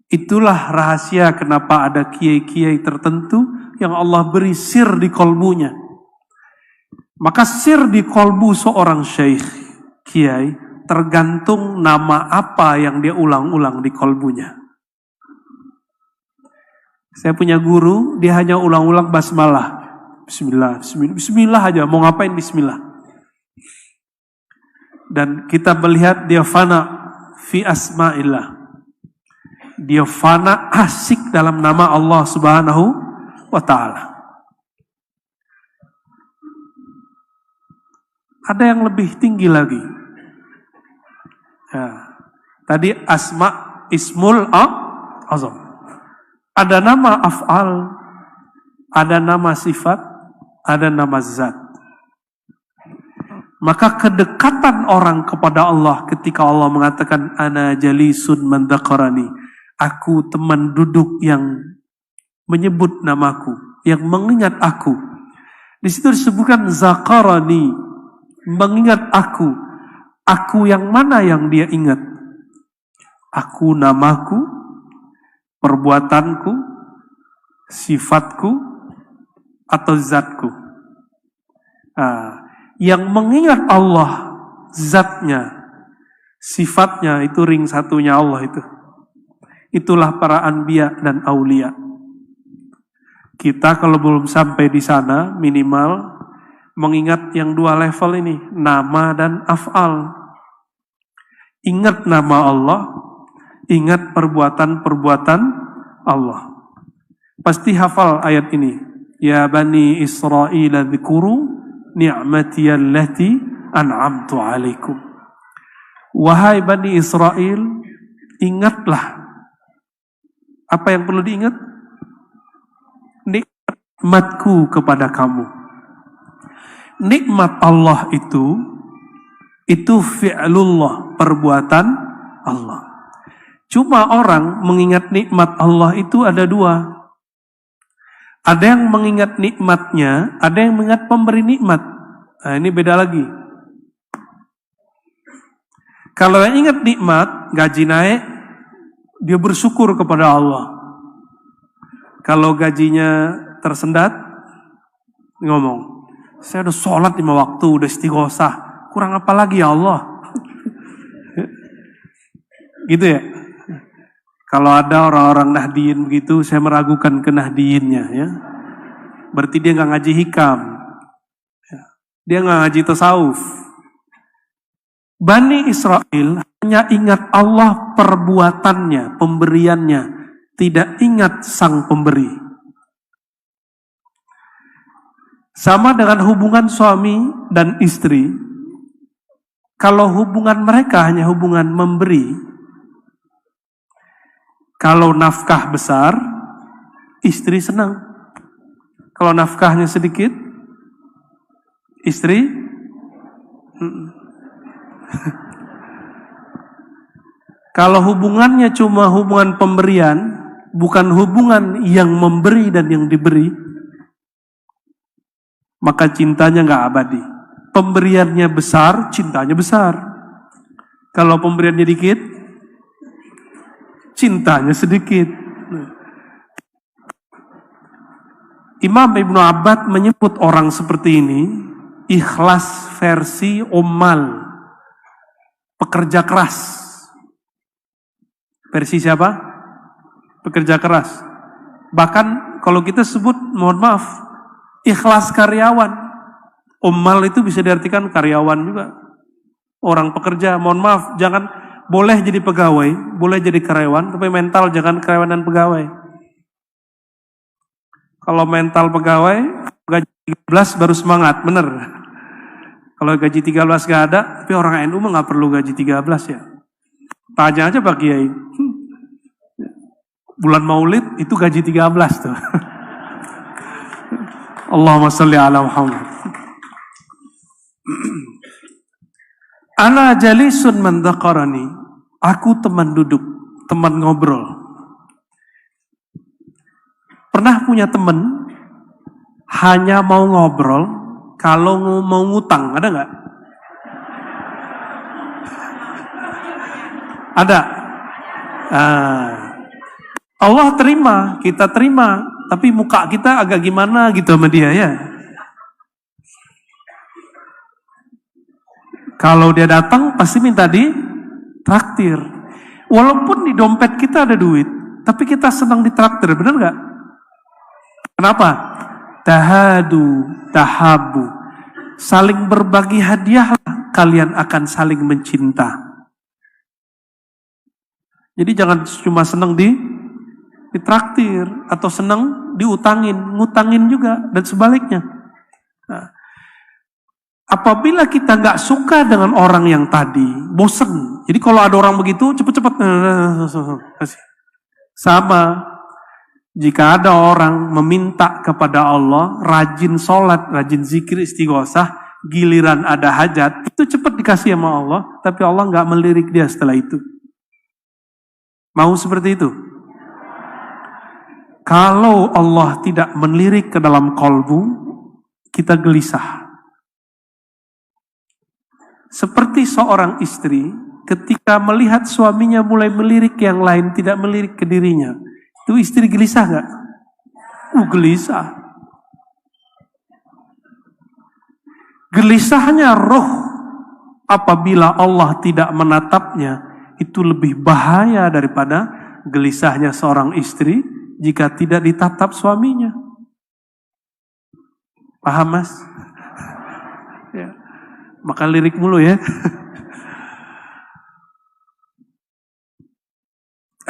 Itulah rahasia kenapa ada kiai-kiai tertentu yang Allah beri sir di kolbunya. Maka sir di kolbu seorang syekh, kiai, tergantung nama apa yang dia ulang-ulang di kolbunya. Saya punya guru, dia hanya ulang-ulang basmalah. Bismillah, bismillah, bismillah aja, mau ngapain bismillah. Dan kita melihat dia fana fi asma'illah. Dia fana asik dalam nama Allah Subhanahu wa ta'ala. Ada yang lebih tinggi lagi. Ya. Tadi asma ismul azam. Ada nama af'al, ada nama sifat, ada nama zat. Maka kedekatan orang kepada Allah ketika Allah mengatakan ana jalisun man dzakarani, aku teman duduk yang menyebut namaku, yang mengingat aku. Di situ disebutkan zakarani, mengingat aku. Aku yang mana yang dia ingat? Aku namaku, perbuatanku, sifatku, atau zatku. Yang mengingat Allah, zatnya, sifatnya, itu ring satunya Allah itu. Itulah para anbiya dan aulia. Kita kalau belum sampai di sana, minimal mengingat yang dua level ini, nama dan af'al. Ingat nama Allah, ingat perbuatan-perbuatan Allah. Pasti hafal ayat ini. Ya Bani Israel dzkuru ni'mati allati an'amtu alaikum. Wahai Bani Israel, ingatlah. Apa yang perlu diingat? Nikmatku kepada kamu. Nikmat Allah itu fi'lullah, perbuatan Allah. Cuma orang mengingat nikmat Allah itu ada dua. Ada yang mengingat nikmatnya, ada yang mengingat pemberi nikmat. Nah, ini beda lagi. Kalau yang ingat nikmat, gaji naik, dia bersyukur kepada Allah. Kalau gajinya tersendat, ngomong, saya udah sholat 5 waktu, udah istighosah, kurang apa lagi ya Allah? Gitu ya. Kalau ada orang-orang nahdiyin begitu, saya meragukan kenahdiinnya, ya. Berarti dia nggak ngaji hikam, dia nggak ngaji tasawuf. Bani Israel hanya ingat Allah perbuatannya, pemberiannya, tidak ingat sang pemberi. Sama dengan hubungan suami dan istri. Kalau hubungan mereka hanya hubungan memberi, kalau nafkah besar, istri senang. Kalau nafkahnya sedikit, istri kalau hubungannya cuma hubungan pemberian, bukan hubungan yang memberi dan yang diberi, maka cintanya nggak abadi. Pemberiannya besar, cintanya besar. Kalau pemberiannya dikit, cintanya sedikit. Imam Ibnu Abbad menyebut orang seperti ini ikhlas versi ummal, pekerja keras. Versi siapa? Pekerja keras. Bahkan kalau kita sebut, mohon maaf, ikhlas karyawan. Ummal itu bisa diartikan karyawan juga. Orang pekerja, mohon maaf, jangan, boleh jadi pegawai, boleh jadi karyawan, tapi mental jangan karyawan dan pegawai. Kalau mental pegawai, gaji 13 baru semangat, bener. Kalau gaji 13 gak ada, tapi orang NU mah gak perlu gaji 13 ya. Tanya aja Pak Kiai. Bulan Maulid itu gaji 13 tuh. Allahumma sholli ala Muhammad. Ana jalisun man dzakarani. Aku teman duduk, teman ngobrol. Pernah punya temen hanya mau ngobrol kalau mau ngutang, ada nggak? Ada. Allah terima, kita terima, tapi muka kita agak gimana gitu sama dia ya. Kalau dia datang pasti minta ditraktir. Walaupun di dompet kita ada duit, tapi kita senang ditraktir, benar nggak? Kenapa? Tahadu, tahabu. Saling berbagi hadiah, kalian akan saling mencinta. Jadi jangan cuma senang ditraktir atau senang diutangin, ngutangin juga dan sebaliknya. Nah, apabila kita nggak suka dengan orang yang tadi, bosen. Jadi kalau ada orang begitu, cepet-cepet sama. Jika ada orang meminta kepada Allah, rajin sholat, rajin zikir istighosah, giliran ada hajat, itu cepat dikasih sama Allah, tapi Allah nggak melirik dia setelah itu. Mau seperti itu? Kalau Allah tidak melirik ke dalam kolbu, kita gelisah. Seperti seorang istri, ketika melihat suaminya mulai melirik yang lain, tidak melirik ke dirinya, itu istri gelisah gak? Gelisah. Gelisahnya roh apabila Allah tidak menatapnya, itu lebih bahaya daripada gelisahnya seorang istri jika tidak ditatap suaminya. Paham mas? Ya. Maka lirik mulu ya.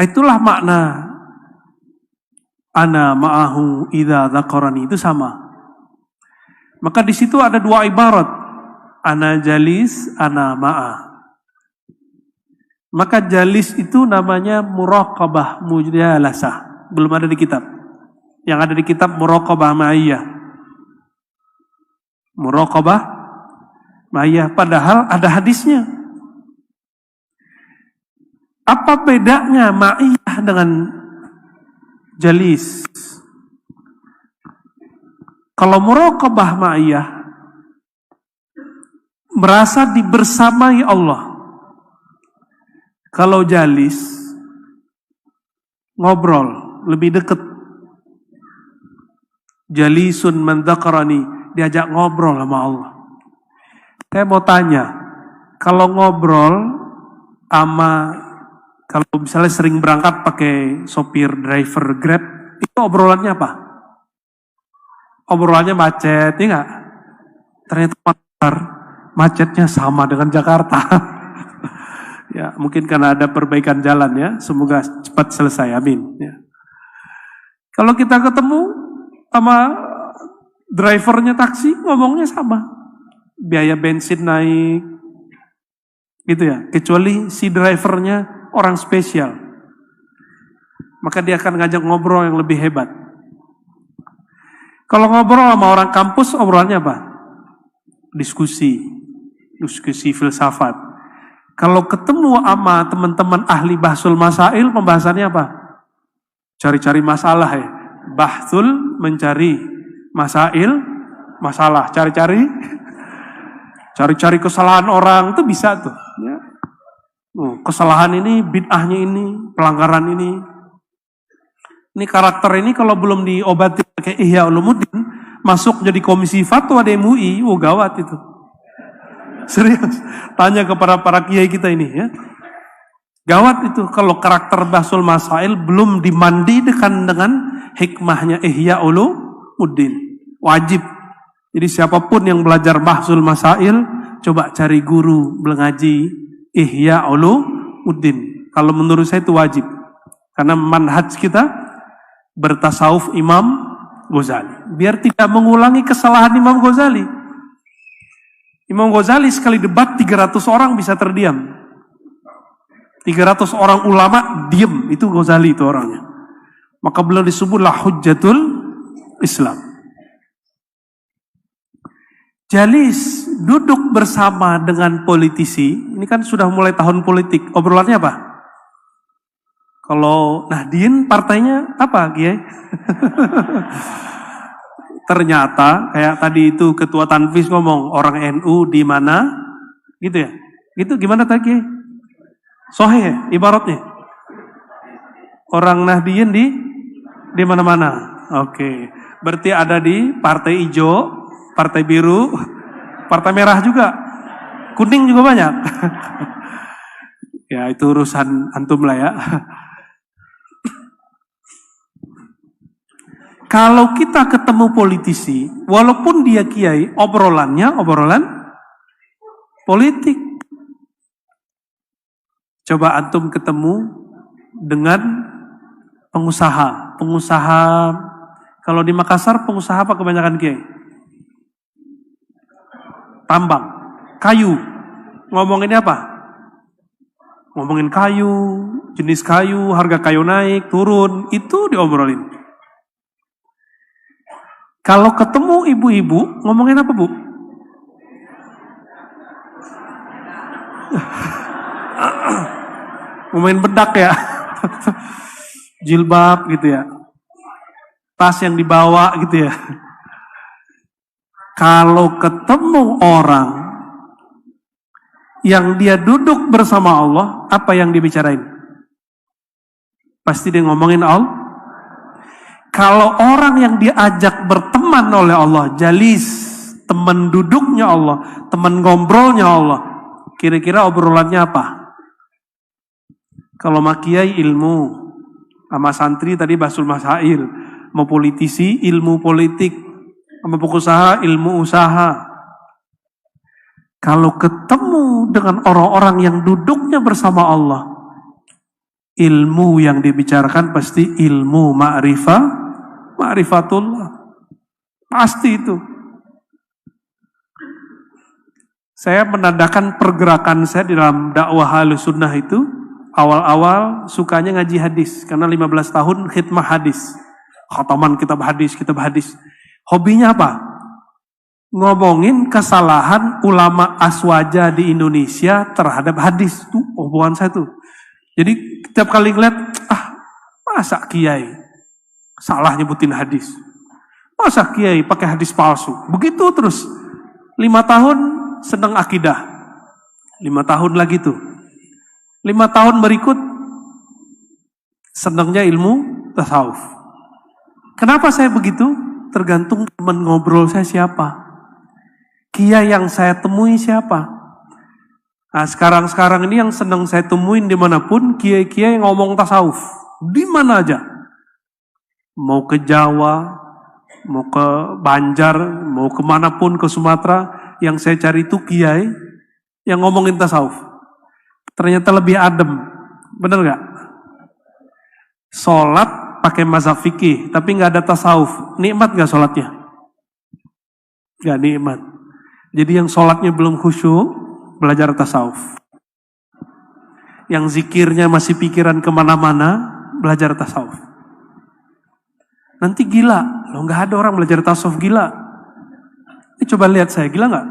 Itulah makna ana ma'ahu idza dzakarani, itu sama. Maka di situ ada dua ibarat. Ana jalis, ana ma'a. Maka jalis itu namanya muraqabah mujalasah. Belum ada di kitab. Yang ada di kitab muraqabah ma'iyah. Muraqabah ma'iyah. Padahal ada hadisnya. Apa bedanya ma'iyah dengan jalis? Kalau muraqabah ma'iyah, merasa dibersamai Allah. Kalau jalis, ngobrol, lebih dekat. Jalisun man dzakarani, diajak ngobrol sama Allah. Saya mau tanya, kalau ngobrol sama, kalau misalnya sering berangkat pakai sopir driver Grab, itu obrolannya apa? Obrolannya macet, ya nggak? Ternyata macetnya sama dengan Jakarta. Ya, mungkin karena ada perbaikan jalan ya, semoga cepat selesai, amin. Ya. Kalau kita ketemu sama drivernya taksi, ngomongnya sama. Biaya bensin naik, gitu ya. Kecuali si drivernya orang spesial, maka dia akan ngajak ngobrol yang lebih hebat. Kalau ngobrol sama orang kampus, obrolannya apa? Diskusi filsafat. Kalau ketemu sama teman-teman ahli bahsul masail, pembahasannya apa? Cari-cari masalah ya. Bahsul mencari masail, masalah. Cari-cari kesalahan orang, itu bisa tuh. Ya. Kesalahan ini, bid'ahnya ini, pelanggaran ini. Ini karakter ini kalau belum diobati pakai Ihya Ulumuddin, masuk jadi komisi fatwa di MUI, gawat itu. Serius, tanya kepada para kiai kita ini ya. Gawat itu kalau karakter bahsul masail belum dimandikan dengan hikmahnya Ihya Ulumuddin. Wajib. Jadi siapapun yang belajar bahsul masail, coba cari guru mengaji Ihya Ulumuddin. Kalau menurut saya itu wajib. Karena manhaj kita bertasawuf Imam Ghazali. Biar tidak mengulangi kesalahan Imam Ghazali. Imam Ghazali sekali debat 300 orang bisa terdiam. 300 orang ulama diam, itu Ghazali itu orangnya. Maka beliau disebutlah Hujjatul Islam. Jalis, duduk bersama dengan politisi, ini kan sudah mulai tahun politik, obrolannya apa? Kalau Nahdien partainya apa, Kiai? Ternyata kayak tadi itu ketua Tanfis ngomong orang NU di mana, gitu ya? Gitu gimana tadi? Sahih ya, ibaratnya. Orang Nahdien di mana-mana. Oke. Berarti ada di partai hijau, partai biru, partai merah juga. Kuning juga banyak. Ya itu urusan antum lah ya. Kalau kita ketemu politisi, walaupun dia kiai, obrolan politik. Coba antum ketemu dengan pengusaha. Kalau di Makassar pengusaha apa kebanyakan kiai? Tambang, kayu. Ngomonginnya apa? Ngomongin kayu, jenis kayu, harga kayu naik, turun, itu diobrolin. Kalau ketemu ibu-ibu, ngomongin apa, Bu? Ngomongin bedak ya. Jilbab gitu ya. Tas yang dibawa gitu ya. Kalau ketemu orang yang dia duduk bersama Allah, apa yang dibicarain? Pasti dia ngomongin Allah. Kalau orang yang diajak berteman oleh Allah, jalis, teman duduknya Allah, teman ngobrolnya Allah, kira-kira obrolannya apa? Kalau makiai ilmu, sama santri tadi basul masail, mau politisi ilmu politik, sama pengusaha ilmu usaha. Kalau ketemu dengan orang-orang yang duduknya bersama Allah, ilmu yang dibicarakan pasti ilmu ma'rifatullah. Pasti itu. Saya menandakan pergerakan saya di dalam dakwah Ahlussunnah itu, awal-awal sukanya ngaji hadis, karena 15 tahun khidmah hadis. Khataman kitab hadis. Hobinya apa? Ngomongin kesalahan ulama aswaja di Indonesia terhadap hadis. Tuh, hubungan saya tuh. Jadi setiap kali ngeliat, masa kiai salah nyebutin hadis? Masa kiai pakai hadis palsu? Begitu terus. 5 tahun sedang akidah. 5 tahun lagi tuh. 5 tahun berikut senangnya ilmu tasawuf. Kenapa saya begitu? Tergantung teman ngobrol saya siapa. Kiai yang saya temui siapa. Nah sekarang ini yang senang saya temuin dimanapun, kiai-kiai yang ngomong tasawuf. Di mana aja. Mau ke Jawa, mau ke Banjar, mau kemanapun ke Sumatera, yang saya cari itu kiai yang ngomongin tasawuf. Ternyata lebih adem. Bener gak? Sholat pakai mazhab fikih, tapi gak ada tasawuf. Nikmat gak sholatnya? Gak nikmat. Jadi yang sholatnya belum khusyuk, belajar tasawuf. Yang zikirnya masih pikiran kemana-mana, belajar tasawuf. Nanti gila. Loh gak ada orang belajar tasawuf gila. Ini coba lihat saya, gila gak?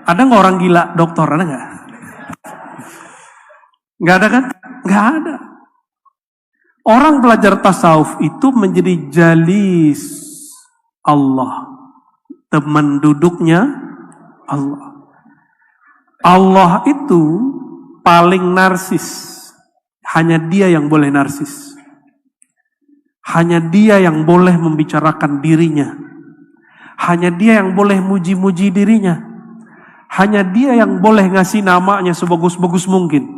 Ada gak orang gila dokter? Ada gak? Gak ada kan? Gak ada. Orang belajar tasawuf itu menjadi jalis Allah. Teman duduknya Allah. Allah itu paling narsis. Hanya dia yang boleh narsis. Hanya dia yang boleh membicarakan dirinya. Hanya dia yang boleh muji-muji dirinya. Hanya dia yang boleh ngasih namanya sebagus-bagus mungkin.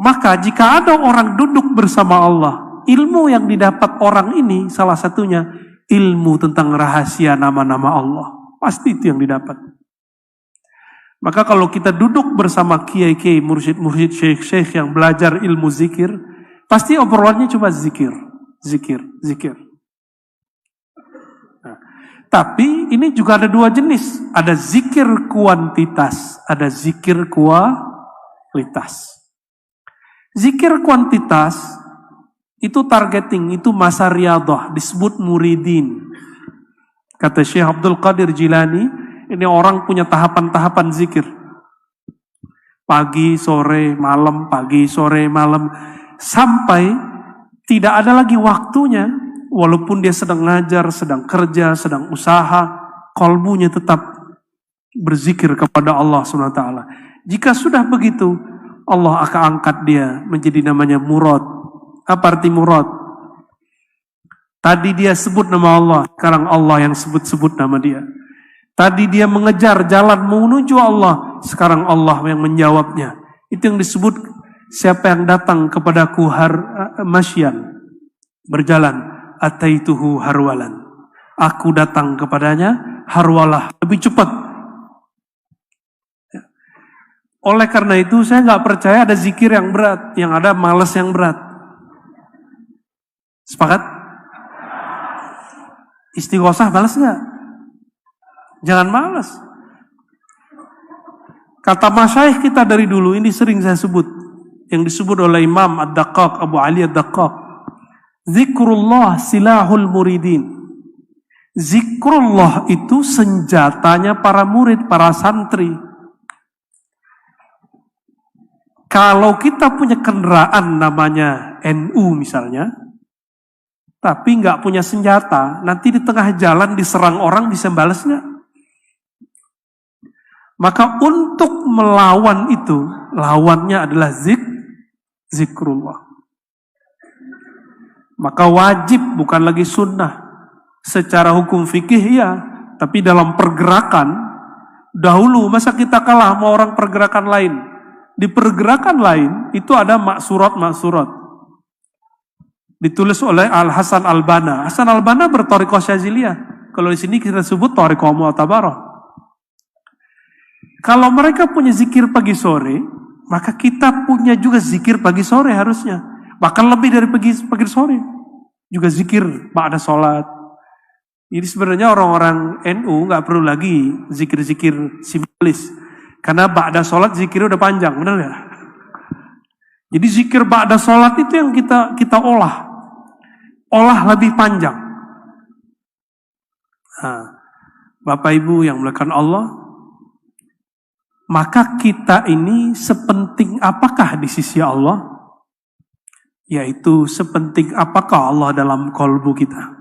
Maka jika ada orang duduk bersama Allah, ilmu yang didapat orang ini salah satunya ilmu tentang rahasia nama-nama Allah. Pasti itu yang didapat. Maka kalau kita duduk bersama kiai-kiai, mursyid-mursyid, syekh-syekh yang belajar ilmu zikir, pasti obrolannya cuma zikir. Nah, tapi ini juga ada dua jenis. Ada zikir kuantitas, ada zikir kualitas. Zikir kuantitas itu targeting, itu masa riyadhah, disebut muridin. Kata Syekh Abdul Qadir Jilani, ini orang punya tahapan-tahapan zikir. Pagi, sore, malam, pagi, sore, malam. Sampai tidak ada lagi waktunya. Walaupun dia sedang ngajar, sedang kerja, sedang usaha, kalbunya tetap berzikir kepada Allah SWT. Jika sudah begitu, Allah akan angkat dia menjadi namanya murad. Apa arti murad? Tadi dia sebut nama Allah, sekarang Allah yang sebut-sebut nama dia. Tadi dia mengejar jalan menuju Allah, sekarang Allah yang menjawabnya. Itu yang disebut siapa yang datang kepadaku masyan, berjalan, ataituhu harwalan. Aku datang kepadanya harwalah, lebih cepat. Oleh karena itu saya nggak percaya ada zikir yang berat, yang ada malas yang berat. Sepakat? Istighosah malas nggak? Jangan malas. Kata masyayikh kita dari dulu, ini sering saya sebut, yang disebut oleh Imam Ad-Daqqaq, Abu Ali Ad-Daqqaq. Zikrullah silahul muridin. Zikrullah itu senjatanya para murid, para santri. Kalau kita punya kendaraan namanya NU misalnya, tapi nggak punya senjata, nanti di tengah jalan diserang orang bisa balas nggak? Maka untuk melawan itu, lawannya adalah zikrullah. Maka wajib, bukan lagi sunnah. Secara hukum fikih ya, tapi dalam pergerakan, dahulu masa kita kalah sama orang pergerakan lain? Di pergerakan lain itu ada maksurat. Ditulis oleh Al-Hasan Al-Banna. Hasan Al-Banna berthariqah Syaziliyah. Kalau di sini kita sebut thariqah Mu'tabarah. Kalau mereka punya zikir pagi sore, maka kita punya juga zikir pagi sore harusnya. Bahkan lebih dari pagi sore. Juga zikir ba'da sholat. Jadi sebenarnya orang-orang NU nggak perlu lagi zikir-zikir simbolis. Karena ba'da sholat zikirnya udah panjang, benar ya? Jadi zikir ba'da sholat itu yang kita olah lebih panjang. Nah, Bapak Ibu yang melakukan Allah, maka kita ini sepenting apakah di sisi Allah? Yaitu sepenting apakah Allah dalam kolbu kita.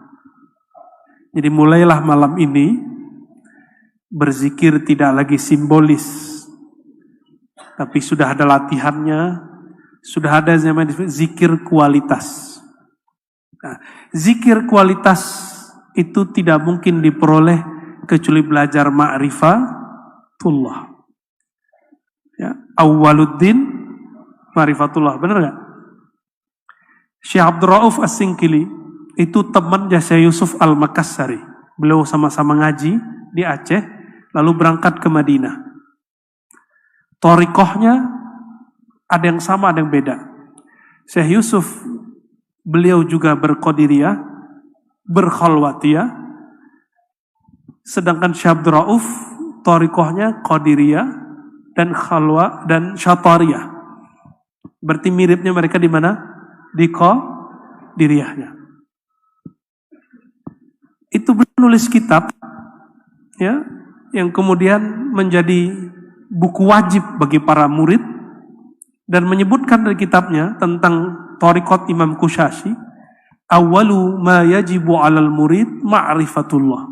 Jadi mulailah malam ini berzikir tidak lagi simbolis, tapi sudah ada latihannya, sudah ada zaman zikir kualitas. Nah, zikir kualitas itu tidak mungkin diperoleh kecuali belajar ma'rifatullah. Ya, awwaluddin ma'rifatullah, benar nggak? Syekh Abdul Rauf As-Singkili itu temannya Syekh Yusuf Al-Makassari. Beliau sama-sama ngaji di Aceh, lalu berangkat ke Madinah. Thariqahnya ada yang sama, ada yang beda. Syekh Yusuf, beliau juga berqadiriyah, berkhalwatiyah. Sedangkan Syekh Abdul Rauf, thariqahnya qadiriyah dan khalwa dan syatariyah. Berarti miripnya mereka di mana? Di qadiriyahnya. Itu beliau nulis kitab, ya, yang kemudian menjadi buku wajib bagi para murid, dan menyebutkan dari kitabnya tentang thariqat Imam Kushashi, awwalu ma yajibu 'alal murid ma'rifatullah.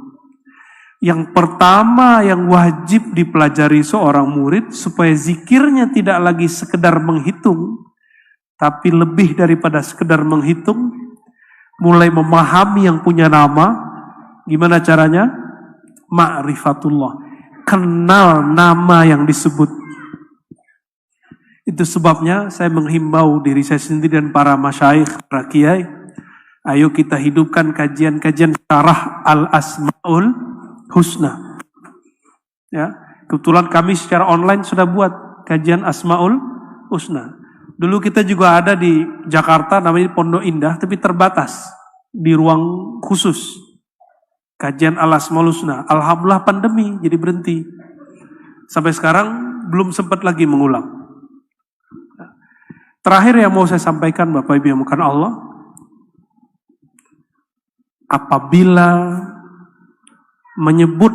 Yang pertama yang wajib dipelajari seorang murid supaya zikirnya tidak lagi sekedar menghitung, tapi lebih daripada sekedar menghitung, mulai memahami yang punya nama. Gimana caranya? Ma'rifatullah. Kenal nama yang disebut. Itu sebabnya saya menghimbau diri saya sendiri dan para masyayikh, para kiai, ayo kita hidupkan kajian-kajian syarah Al-Asma'ul Husna. Ya, kebetulan kami secara online sudah buat kajian Asma'ul Husna. Dulu kita juga ada di Jakarta namanya Pondok Indah, tapi terbatas di ruang khusus. Kajian Al-Asma'ul Husna. Alhamdulillah pandemi jadi berhenti. Sampai sekarang belum sempat lagi mengulang. Terakhir yang mau saya sampaikan Bapak Ibu yang bukan Allah, apabila menyebut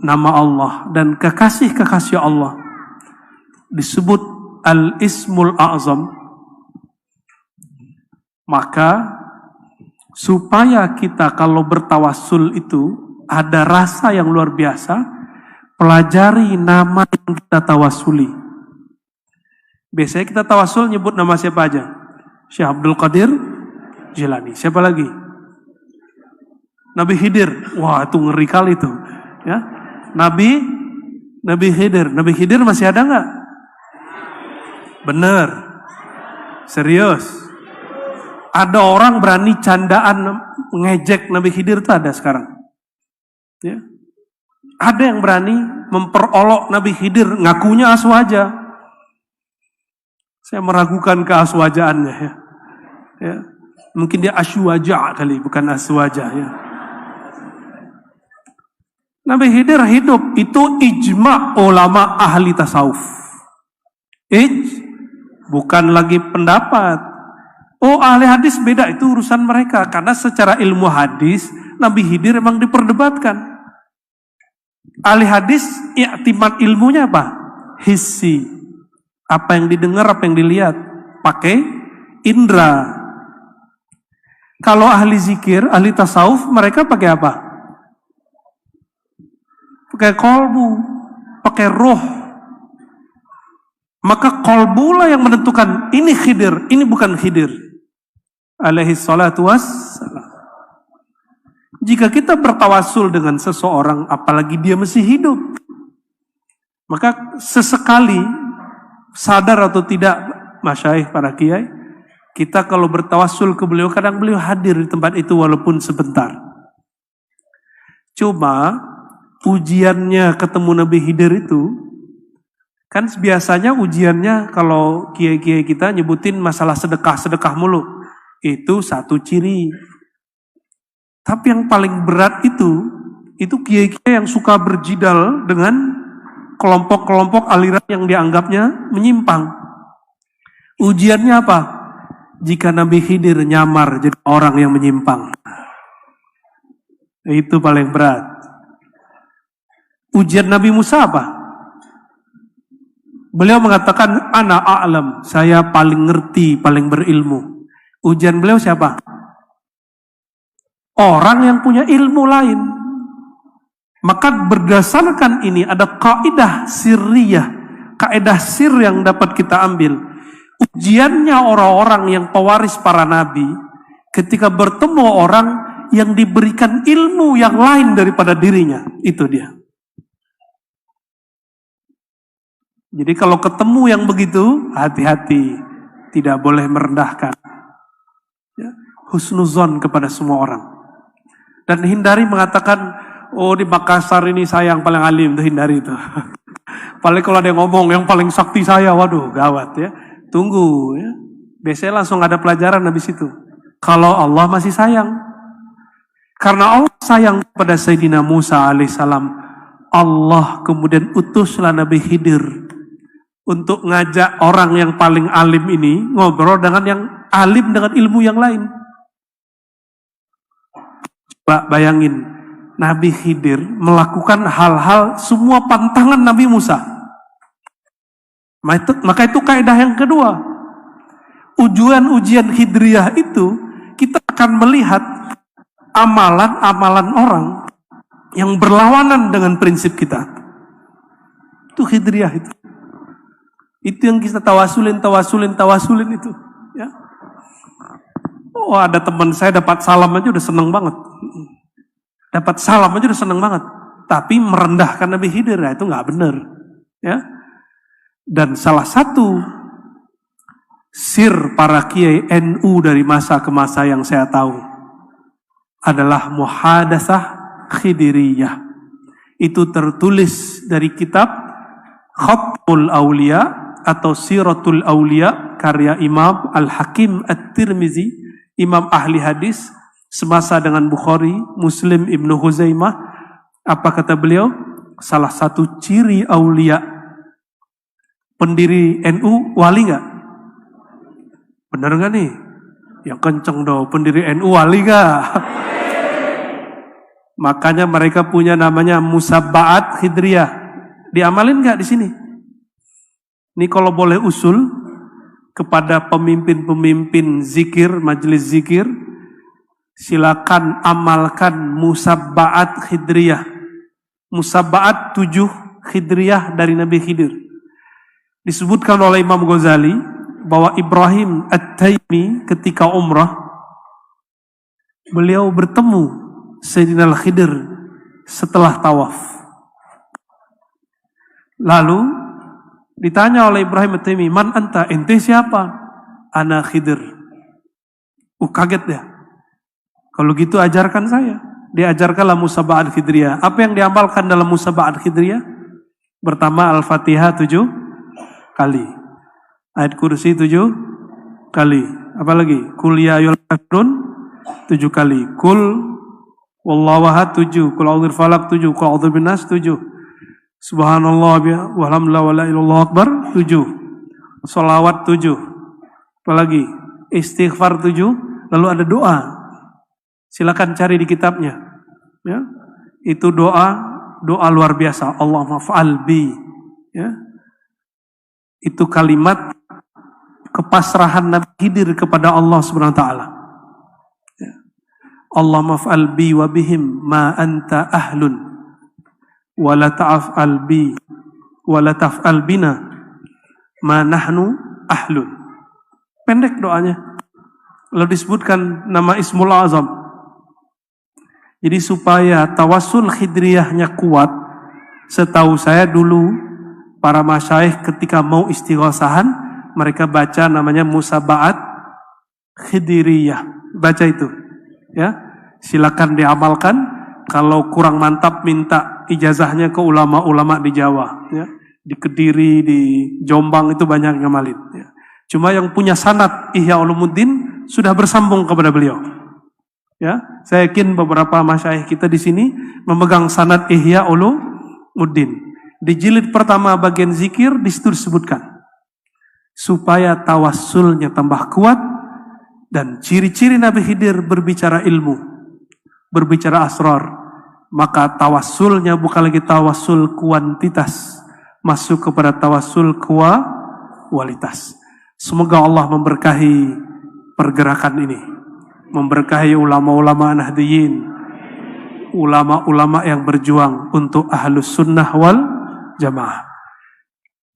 nama Allah dan kekasih-kekasih Allah disebut al-ismul a'zam, maka supaya kita kalau bertawassul itu ada rasa yang luar biasa, pelajari nama yang kita tawasuli. Biasanya kita tawassul nyebut nama siapa aja? Syekh Abdul Qadir Jilani. Siapa lagi? Nabi Khidir. Wah, itu ngeri kali itu. Ya. Nabi Khidir. Nabi Khidir masih ada nggak? Bener. Serius. Ada orang berani candaan ngejek Nabi Khidir itu ada sekarang. Ya. Ada yang berani memperolok Nabi Khidir, ngakunya aswaja. Saya meragukan keaswajaannya ya. Ya. Mungkin dia aswaja kali, bukan aswaja ya. Nabi Khidir hidup, itu ijma' ulama ahli tasawuf. Bukan lagi pendapat. Oh, ahli hadis beda, itu urusan mereka. Karena secara ilmu hadis, Nabi Khidir memang diperdebatkan. Ahli hadis, i'timad ilmunya apa? Hissi. Apa yang didengar, apa yang dilihat. Pakai indera. Kalau ahli zikir, ahli tasawuf, mereka pakai apa? Pakai kolbu, pakai roh. Maka kolbulah yang menentukan ini Khidir, ini bukan Khidir. Alaihi salatu wassalam. Jika kita bertawassul dengan seseorang, apalagi dia masih hidup, maka sesekali, sadar atau tidak, masyaikh, para kiai, kita kalau bertawassul ke beliau, kadang beliau hadir di tempat itu walaupun sebentar. Cuma ujiannya ketemu Nabi Khidir itu, kan biasanya ujiannya kalau kiai-kiai kita nyebutin masalah sedekah mulu. Itu satu ciri. Tapi yang paling berat itu kiai-kiai yang suka berjidal dengan kelompok-kelompok aliran yang dianggapnya menyimpang. Ujiannya apa? Jika Nabi Khidir nyamar jadi orang yang menyimpang. Itu paling berat. Ujian Nabi Musa apa? Beliau mengatakan, ana a'lam, saya paling ngerti, paling berilmu. Ujian beliau siapa? Orang yang punya ilmu lain. Maka berdasarkan ini ada kaidah sirriyah, kaidah sir yang dapat kita ambil. Ujiannya orang-orang yang pewaris para nabi ketika bertemu orang yang diberikan ilmu yang lain daripada dirinya. Itu dia. Jadi kalau ketemu yang begitu, hati-hati. Tidak boleh merendahkan. Ya, husnuzon kepada semua orang. Dan hindari mengatakan, oh di Makassar ini saya yang paling alim, itu hindari itu. Paling kalau ada yang ngomong yang paling sakti saya, waduh gawat ya. Tunggu ya. Biasanya langsung ada pelajaran habis itu. Kalau Allah masih sayang. Karena Allah sayang kepada Sayyidina Musa alaihissalam, Allah kemudian utuslah Nabi Khidir untuk ngajak orang yang paling alim ini ngobrol dengan yang alim dengan ilmu yang lain. Coba bayangin, Nabi Khidir melakukan hal-hal semua pantangan Nabi Musa. Maka itu kaidah yang kedua. Ujian Khidriyah itu, kita akan melihat amalan-amalan orang yang berlawanan dengan prinsip kita. Itu Khidriyah itu. Itu yang kita tawasulin itu. Ya. Oh, ada teman saya dapat salam aja udah seneng banget. Dapat salam aja udah seneng banget. Tapi merendahkan Nabi Khidir, ya, itu nggak benar. Ya. Dan salah satu sir para kiai NU dari masa ke masa yang saya tahu adalah muhadatsah khidiriyah. Itu tertulis dari kitab Khatmul Aulia atau Siratul Aulia karya Imam Al-Hakim At-Tirmizi, imam ahli hadis semasa dengan Bukhari, Muslim, Ibnu Huzaimah. Apa kata beliau? Salah satu ciri aulia pendiri NU wali nggak? Benar nggak nih? Yang kenceng dong, pendiri NU wali nggak? Makanya mereka punya namanya Musabbaat Khidriyah. Diamalin nggak di sini? Ini kalau boleh usul kepada pemimpin-pemimpin zikir, majelis zikir, silakan amalkan musabba'at khidriyah. Musabba'at 7 khidriyah dari Nabi Khidir. Disebutkan oleh Imam Ghazali bahwa Ibrahim At-Taimi ketika umrah, beliau bertemu Sayyidina Al-Khidir setelah tawaf. Lalu ditanya oleh Ibrahim At-Taimi, "Man anta?" Ente siapa? "Ana Khidir." Kaget dia. Kalau gitu ajarkan saya. Diajarkanlah musabba'at khidriyah. Apa yang diamalkan dalam musabba'at khidriyah? Pertama, Al-Fatihah 7 kali. Ayat kursi 7 kali. Apalagi? Kul ya ayyuhal kafirun 7 kali. Kul wallahu ahad 7. Kul a'udzu falaq 7. Kul a'udzu binnas 7. Subhanallah walhamdulillah wala ilaha illallah akbar 7. Shalawat 7. Apalagi? Istighfar 7. Lalu ada doa. Silakan cari di kitabnya. Ya. Itu doa luar biasa. Allahumma fa'al bi. Ya. Itu kalimat kepasrahan Nabi Khidir kepada Allah Subhanahu wa taala. Ya. Allahumma fa'al bi wa bihim ma anta ahlun wa la ta'fal bi wa la taf'al bina ma nahnu ahlun. Pendek doanya. Lalu disebutkan nama Ismul Azam. Jadi supaya tawassul khidriyahnya kuat, setahu saya dulu para masyayikh ketika mau istighosahan, mereka baca namanya musabba'at khidriyah. Baca itu. Ya. Silakan diamalkan. Kalau kurang mantap minta ijazahnya ke ulama-ulama di Jawa, ya. Di Kediri, di Jombang itu banyak ngamalin, ya. Cuma yang punya sanad Ihya Ulumuddin sudah bersambung kepada beliau. Ya, saya yakin beberapa masyayikh kita di sini memegang sanad Ihya Ulumuddin. Di jilid pertama bagian zikir di situ disebutkan supaya tawassulnya tambah kuat dan ciri-ciri Nabi Khidir berbicara ilmu, berbicara asrar, maka tawassulnya bukan lagi tawassul kuantitas, masuk kepada tawassul kualitas. Semoga Allah memberkahi pergerakan ini, memberkahi ulama-ulama Nahdliyin, ulama-ulama yang berjuang untuk ahlus sunnah wal jamaah.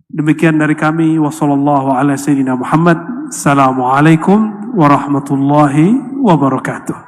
Demikian dari kami. Wassallallahu ala sayyidina Muhammad. Assalamualaikum warahmatullahi wabarakatuh.